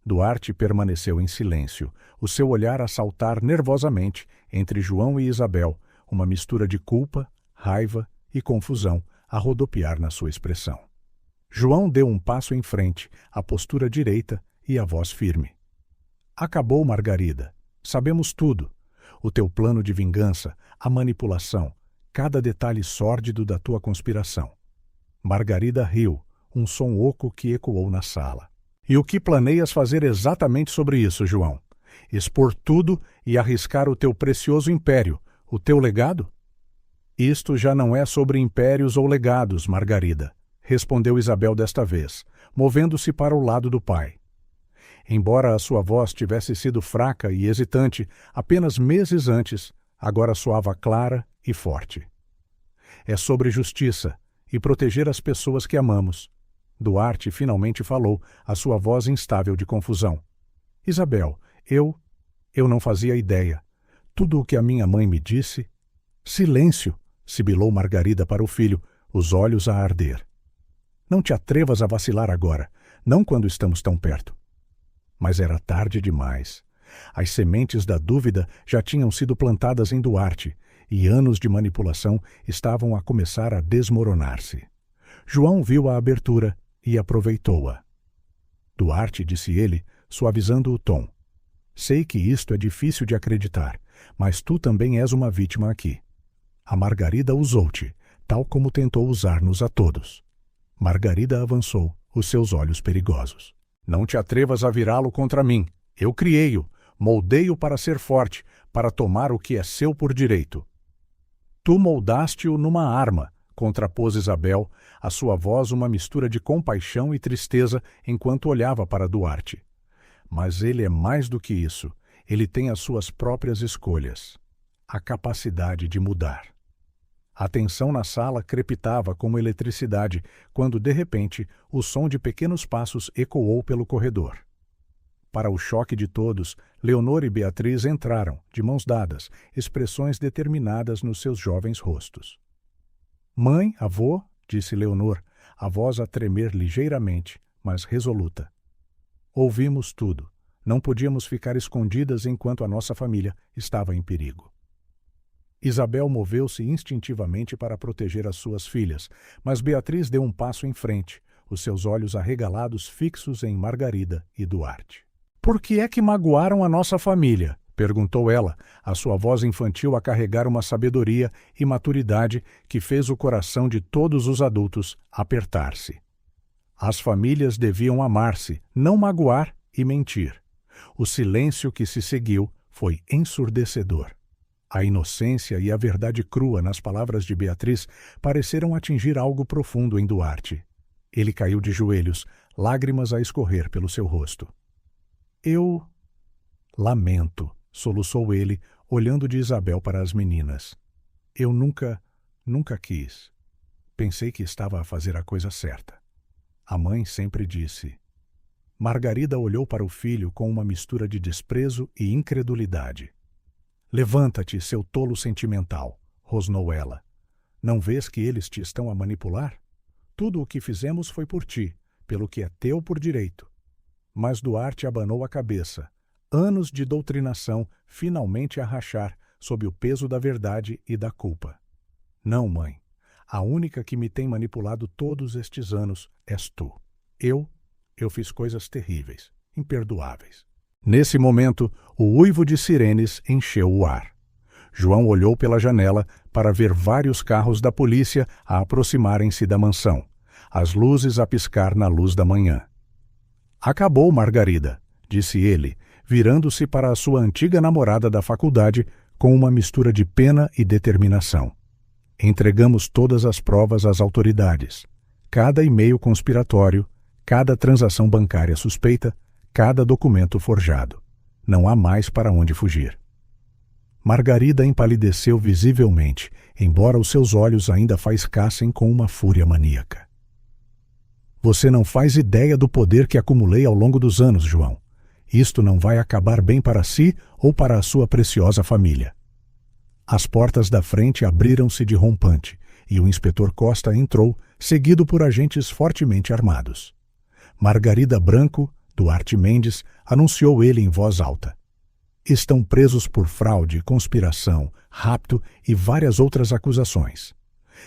Duarte permaneceu em silêncio, o seu olhar a saltar nervosamente entre João e Isabel, uma mistura de culpa, raiva e confusão a rodopiar na sua expressão. João deu um passo em frente, a postura direita e a voz firme. "Acabou, Margarida. Sabemos tudo. O teu plano de vingança, a manipulação, cada detalhe sórdido da tua conspiração." Margarida riu, um som oco que ecoou na sala. "E o que planeias fazer exatamente sobre isso, João? Expor tudo e arriscar o teu precioso império, o teu legado?" "Isto já não é sobre impérios ou legados, Margarida", respondeu Isabel desta vez, movendo-se para o lado do pai. Embora a sua voz tivesse sido fraca e hesitante apenas meses antes, agora soava clara e forte. "É sobre justiça e proteger as pessoas que amamos." Duarte finalmente falou, a sua voz instável de confusão. "Isabel, eu não fazia ideia. Tudo o que a minha mãe me disse..." "Silêncio!" sibilou Margarida para o filho, os olhos a arder. "Não te atrevas a vacilar agora, não quando estamos tão perto." Mas era tarde demais. As sementes da dúvida já tinham sido plantadas em Duarte, e anos de manipulação estavam a começar a desmoronar-se. João viu a abertura e aproveitou-a. "Duarte", disse ele, suavizando o tom, "sei que isto é difícil de acreditar, mas tu também és uma vítima aqui. A Margarida usou-te, tal como tentou usar-nos a todos." Margarida avançou, os seus olhos perigosos. "Não te atrevas a virá-lo contra mim. Eu criei-o, moldei-o para ser forte, para tomar o que é seu por direito." "Tu moldaste-o numa arma", contrapôs Isabel, a sua voz uma mistura de compaixão e tristeza enquanto olhava para Duarte. "Mas ele é mais do que isso. Ele tem as suas próprias escolhas. A capacidade de mudar." A tensão na sala crepitava como eletricidade quando, de repente, o som de pequenos passos ecoou pelo corredor. Para o choque de todos, Leonor e Beatriz entraram, de mãos dadas, expressões determinadas nos seus jovens rostos. "Mãe, avô", disse Leonor, a voz a tremer ligeiramente, mas resoluta. "Ouvimos tudo. Não podíamos ficar escondidas enquanto a nossa família estava em perigo." Isabel moveu-se instintivamente para proteger as suas filhas, mas Beatriz deu um passo em frente, os seus olhos arregalados fixos em Margarida e Duarte. "Por que é que magoaram a nossa família?" perguntou ela, a sua voz infantil a carregar uma sabedoria e maturidade que fez o coração de todos os adultos apertar-se. As famílias deviam amar-se, não magoar e mentir. O silêncio que se seguiu foi ensurdecedor. A inocência e a verdade crua nas palavras de Beatriz pareceram atingir algo profundo em Duarte. Ele caiu de joelhos, lágrimas a escorrer pelo seu rosto. "Eu lamento", soluçou ele, olhando de Isabel para as meninas. "Eu nunca quis. Pensei que estava a fazer a coisa certa. A mãe sempre disse..." Margarida olhou para o filho com uma mistura de desprezo e incredulidade. Levanta-te, seu tolo sentimental, rosnou ela. Não vês que eles te estão a manipular? Tudo o que fizemos foi por ti, pelo que é teu por direito. Mas Duarte abanou a cabeça. Anos de doutrinação finalmente a rachar sob o peso da verdade e da culpa. Não, mãe. A única que me tem manipulado todos estes anos és tu. Eu fiz coisas terríveis, imperdoáveis. Nesse momento, o uivo de sirenes encheu o ar. João olhou pela janela para ver vários carros da polícia a aproximarem-se da mansão, as luzes a piscar na luz da manhã. Acabou, Margarida, disse ele, virando-se para a sua antiga namorada da faculdade com uma mistura de pena e determinação. Entregamos todas as provas às autoridades. Cada e-mail conspiratório, cada transação bancária suspeita, cada documento forjado. Não há mais para onde fugir. Margarida empalideceu visivelmente, embora os seus olhos ainda faiscassem com uma fúria maníaca. Você não faz ideia do poder que acumulei ao longo dos anos, João. Isto não vai acabar bem para si ou para a sua preciosa família. As portas da frente abriram-se de rompante e o inspetor Costa entrou, seguido por agentes fortemente armados. Margarida Branco, Duarte Mendes, anunciou ele em voz alta. Estão presos por fraude, conspiração, rapto e várias outras acusações.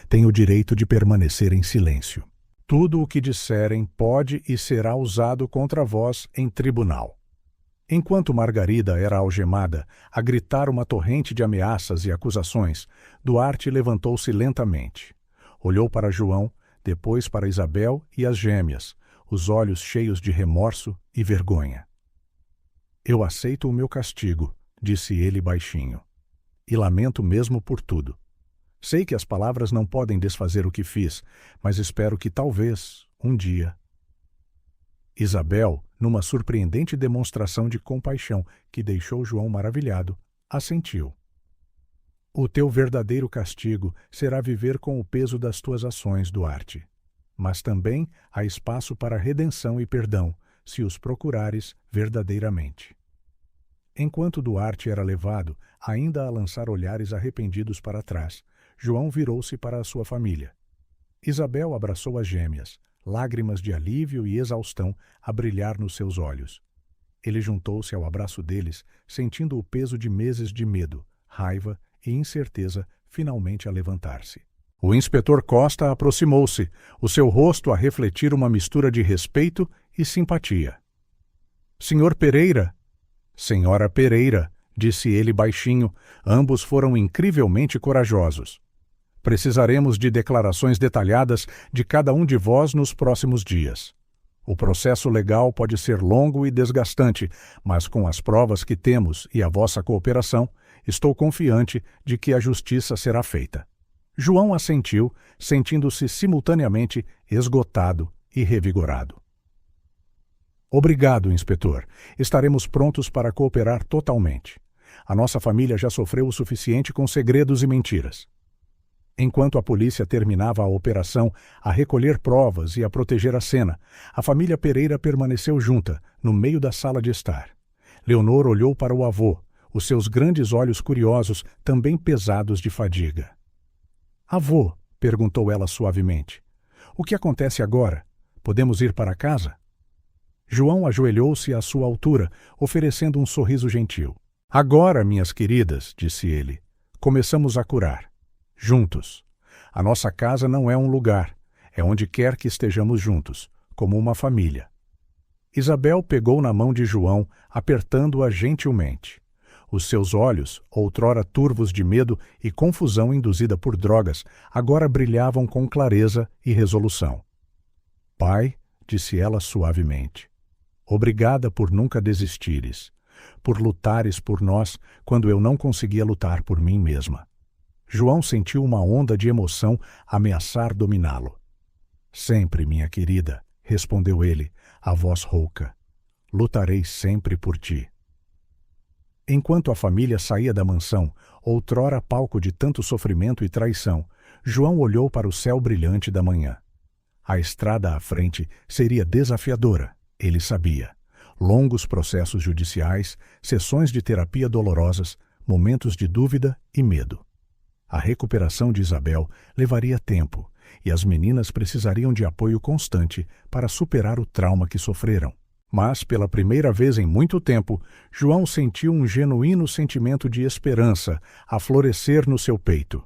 Têm o direito de permanecer em silêncio. Tudo o que disserem pode e será usado contra vós em tribunal. Enquanto Margarida era algemada, a gritar uma torrente de ameaças e acusações, Duarte levantou-se lentamente. Olhou para João, depois para Isabel e as gêmeas, os olhos cheios de remorso e vergonha. Eu aceito o meu castigo, disse ele baixinho, e lamento mesmo por tudo. Sei que as palavras não podem desfazer o que fiz, mas espero que talvez, um dia... Isabel, numa surpreendente demonstração de compaixão que deixou João maravilhado, assentiu. O teu verdadeiro castigo será viver com o peso das tuas ações, Duarte. Mas também há espaço para redenção e perdão, se os procurares verdadeiramente. Enquanto Duarte era levado, ainda a lançar olhares arrependidos para trás, João virou-se para a sua família. Isabel abraçou as gêmeas, lágrimas de alívio e exaustão a brilhar nos seus olhos. Ele juntou-se ao abraço deles, sentindo o peso de meses de medo, raiva e incerteza finalmente a levantar-se. O inspetor Costa aproximou-se, o seu rosto a refletir uma mistura de respeito e simpatia. Senhor Pereira? Senhora Pereira, disse ele baixinho, ambos foram incrivelmente corajosos. Precisaremos de declarações detalhadas de cada um de vós nos próximos dias. O processo legal pode ser longo e desgastante, mas com as provas que temos e a vossa cooperação, estou confiante de que a justiça será feita. João assentiu, sentindo-se simultaneamente esgotado e revigorado. Obrigado, inspetor. Estaremos prontos para cooperar totalmente. A nossa família já sofreu o suficiente com segredos e mentiras. Enquanto a polícia terminava a operação a recolher provas e a proteger a cena, a família Pereira permaneceu junta, no meio da sala de estar. Leonor olhou para o avô, os seus grandes olhos curiosos também pesados de fadiga. Avô, perguntou ela suavemente, o que acontece agora? Podemos ir para casa? João ajoelhou-se à sua altura, oferecendo um sorriso gentil. Agora, minhas queridas, disse ele, começamos a curar. Juntos. A nossa casa não é um lugar, é onde quer que estejamos juntos, como uma família. Isabel pegou na mão de João, apertando-a gentilmente. Os seus olhos, outrora turvos de medo e confusão induzida por drogas, agora brilhavam com clareza e resolução. Pai, disse ela suavemente, obrigada por nunca desistires, por lutares por nós quando eu não conseguia lutar por mim mesma. João sentiu uma onda de emoção ameaçar dominá-lo. Sempre, minha querida, respondeu ele, a voz rouca. Lutarei sempre por ti. Enquanto a família saía da mansão, outrora palco de tanto sofrimento e traição, João olhou para o céu brilhante da manhã. A estrada à frente seria desafiadora, Ele sabia. Longos processos judiciais, sessões de terapia dolorosas, momentos de dúvida e medo. A recuperação de Isabel levaria tempo e as meninas precisariam de apoio constante para superar o trauma que sofreram. Mas, pela primeira vez em muito tempo, João sentiu um genuíno sentimento de esperança a florescer no seu peito.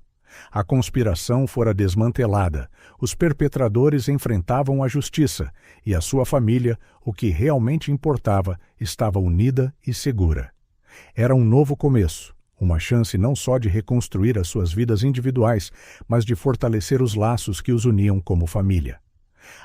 A conspiração fora desmantelada, os perpetradores enfrentavam a justiça e a sua família, o que realmente importava, estava unida e segura. Era um novo começo, uma chance não só de reconstruir as suas vidas individuais, mas de fortalecer os laços que os uniam como família.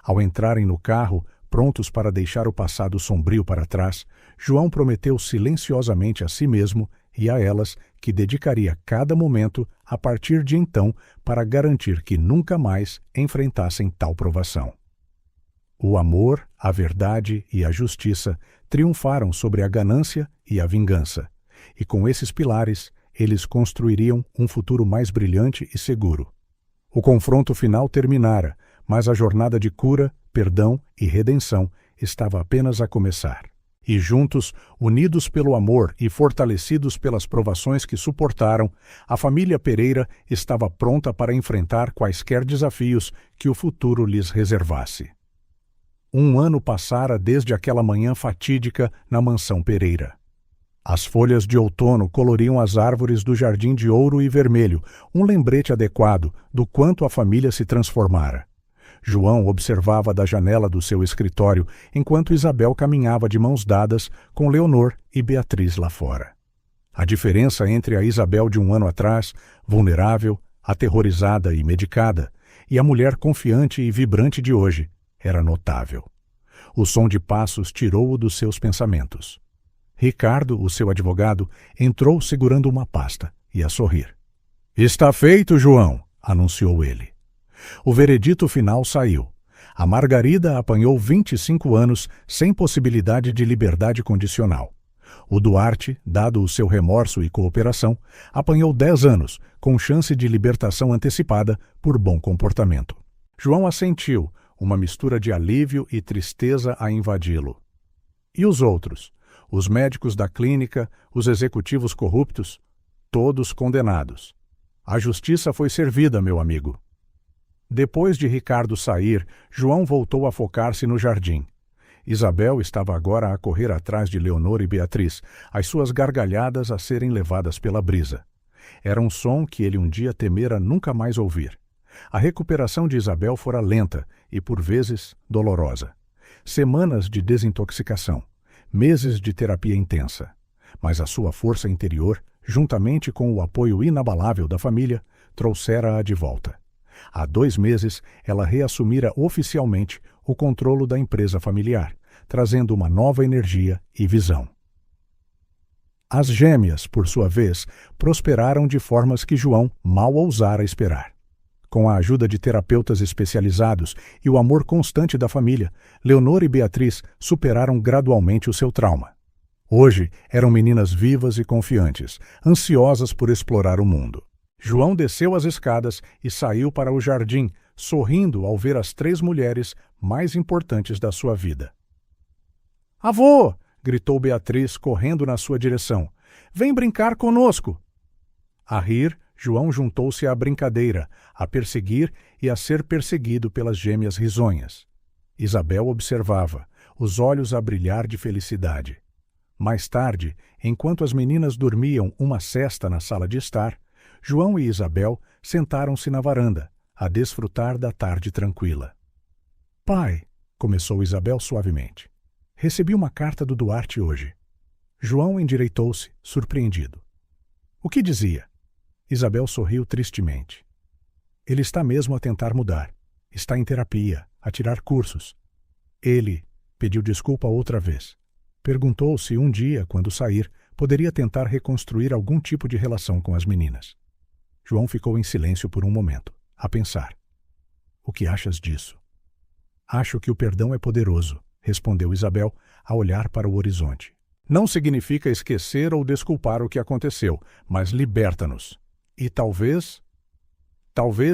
Ao entrarem no carro, prontos para deixar o passado sombrio para trás, João prometeu silenciosamente a si mesmo e a elas que dedicaria cada momento a partir de então para garantir que nunca mais enfrentassem tal provação. O amor, a verdade e a justiça triunfaram sobre a ganância e a vingança, e com esses pilares eles construiriam um futuro mais brilhante e seguro. O confronto final terminara, mas a jornada de cura, perdão e redenção estava apenas a começar. E juntos, unidos pelo amor e fortalecidos pelas provações que suportaram, a família Pereira estava pronta para enfrentar quaisquer desafios que o futuro lhes reservasse. Um ano passara desde aquela manhã fatídica na mansão Pereira. As folhas de outono coloriam as árvores do jardim de ouro e vermelho, um lembrete adequado do quanto a família se transformara. João observava da janela do seu escritório enquanto Isabel caminhava de mãos dadas com Leonor e Beatriz lá fora. A diferença entre a Isabel de um ano atrás, vulnerável, aterrorizada e medicada, e a mulher confiante e vibrante de hoje, era notável. O som de passos tirou-o dos seus pensamentos. Ricardo, o seu advogado, entrou segurando uma pasta e a sorrir. — Está feito, João! Anunciou ele. O veredito final saiu. A Margarida apanhou 25 anos sem possibilidade de liberdade condicional. O Duarte, dado o seu remorso e cooperação, apanhou 10 anos, com chance de libertação antecipada por bom comportamento. João assentiu, uma mistura de alívio e tristeza a invadi-lo. E os outros? Os médicos da clínica, os executivos corruptos? Todos condenados. A justiça foi servida, meu amigo. Depois de Ricardo sair, João voltou a focar-se no jardim. Isabel estava agora a correr atrás de Leonor e Beatriz, as suas gargalhadas a serem levadas pela brisa. Era um som que ele um dia temera nunca mais ouvir. A recuperação de Isabel fora lenta e, por vezes, dolorosa. Semanas de desintoxicação, meses de terapia intensa. Mas a sua força interior, juntamente com o apoio inabalável da família, trouxera-a de volta. Há 2 meses, ela reassumira oficialmente o controlo da empresa familiar, trazendo uma nova energia e visão. As gêmeas, por sua vez, prosperaram de formas que João mal ousara esperar. Com a ajuda de terapeutas especializados e o amor constante da família, Leonor e Beatriz superaram gradualmente o seu trauma. Hoje eram meninas vivas e confiantes, ansiosas por explorar o mundo. João desceu as escadas e saiu para o jardim, sorrindo ao ver as 3 mulheres mais importantes da sua vida. — Avô! — gritou Beatriz, correndo na sua direção. — Vem brincar conosco! A rir, João juntou-se à brincadeira, a perseguir e a ser perseguido pelas gêmeas risonhas. Isabel observava, os olhos a brilhar de felicidade. Mais tarde, enquanto as meninas dormiam uma sesta na sala de estar, João e Isabel sentaram-se na varanda, a desfrutar da tarde tranquila. — Pai, começou Isabel suavemente, recebi uma carta do Duarte hoje. João endireitou-se, surpreendido. — O que dizia? Isabel sorriu tristemente. — Ele está mesmo a tentar mudar. Está em terapia, a tirar cursos. Ele pediu desculpa outra vez. Perguntou se um dia, quando sair, poderia tentar reconstruir algum tipo de relação com as meninas. João ficou em silêncio por um momento, a pensar. — O que achas disso? — Acho que o perdão é poderoso, respondeu Isabel, a olhar para o horizonte. Não significa esquecer ou desculpar o que aconteceu, mas liberta-nos. E talvez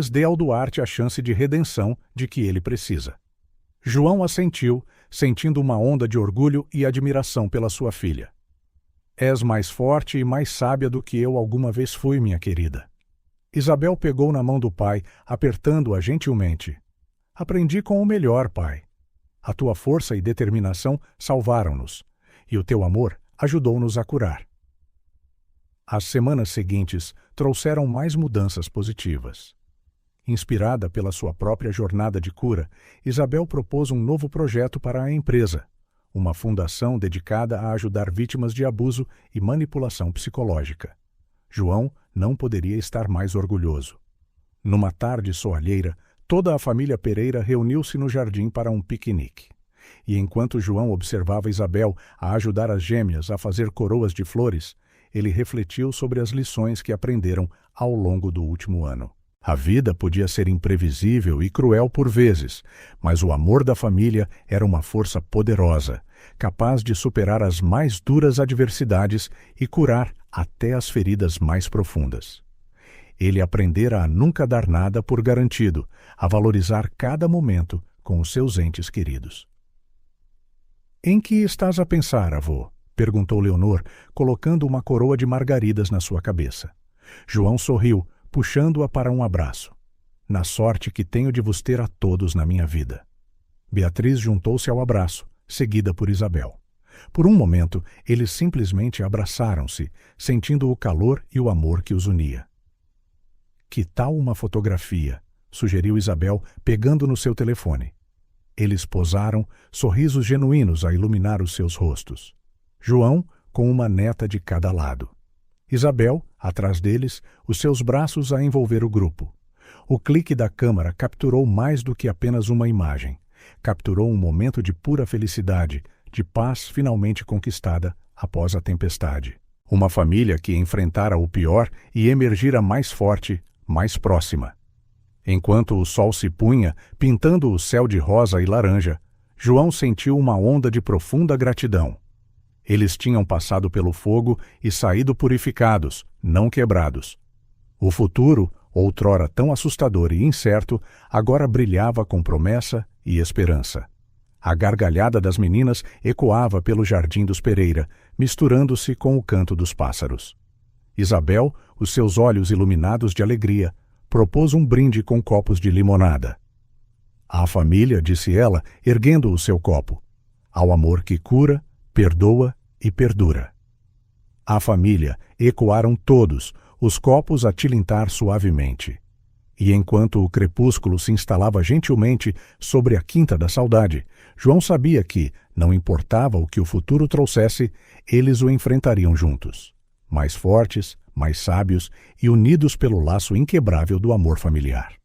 dê ao Duarte a chance de redenção de que ele precisa. João assentiu, sentindo uma onda de orgulho e admiração pela sua filha. És mais forte e mais sábia do que eu alguma vez fui, minha querida. Isabel pegou na mão do pai, apertando-a gentilmente. Aprendi com o melhor, pai. A tua força e determinação salvaram-nos, e o teu amor ajudou-nos a curar. As semanas seguintes trouxeram mais mudanças positivas. Inspirada pela sua própria jornada de cura, Isabel propôs um novo projeto para a empresa, uma fundação dedicada a ajudar vítimas de abuso e manipulação psicológica. João não poderia estar mais orgulhoso. Numa tarde soalheira, toda a família Pereira reuniu-se no jardim para um piquenique. E enquanto João observava Isabel a ajudar as gêmeas a fazer coroas de flores, ele refletiu sobre as lições que aprenderam ao longo do último ano. A vida podia ser imprevisível e cruel por vezes, mas o amor da família era uma força poderosa, capaz de superar as mais duras adversidades e curar até as feridas mais profundas. Ele aprendera a nunca dar nada por garantido, a valorizar cada momento com os seus entes queridos. "Em que estás a pensar, avô?" perguntou Leonor, colocando uma coroa de margaridas na sua cabeça. João sorriu, puxando-a para um abraço. "Na sorte que tenho de vos ter a todos na minha vida." Beatriz juntou-se ao abraço, seguida por Isabel. Por um momento, eles simplesmente abraçaram-se, sentindo o calor e o amor que os unia. "Que tal uma fotografia?" sugeriu Isabel, pegando no seu telefone. Eles posaram, sorrisos genuínos a iluminar os seus rostos. João, com uma neta de cada lado. Isabel, atrás deles, os seus braços a envolver o grupo. O clique da câmera capturou mais do que apenas uma imagem. Capturou um momento de pura felicidade, de paz finalmente conquistada após a tempestade. Uma família que enfrentara o pior e emergira mais forte, mais próxima. Enquanto o sol se punha, pintando o céu de rosa e laranja, João sentiu uma onda de profunda gratidão. Eles tinham passado pelo fogo e saído purificados, não quebrados. O futuro, outrora tão assustador e incerto, agora brilhava com promessa e esperança. A gargalhada das meninas ecoava pelo jardim dos Pereira, misturando-se com o canto dos pássaros. Isabel, os seus olhos iluminados de alegria, propôs um brinde com copos de limonada. "À família", disse ela, erguendo o seu copo, "ao amor que cura, perdoa e perdura." "À família", ecoaram todos, os copos a tilintar suavemente. E enquanto o crepúsculo se instalava gentilmente sobre a Quinta da Saudade, João sabia que, não importava o que o futuro trouxesse, eles o enfrentariam juntos, mais fortes, mais sábios e unidos pelo laço inquebrável do amor familiar.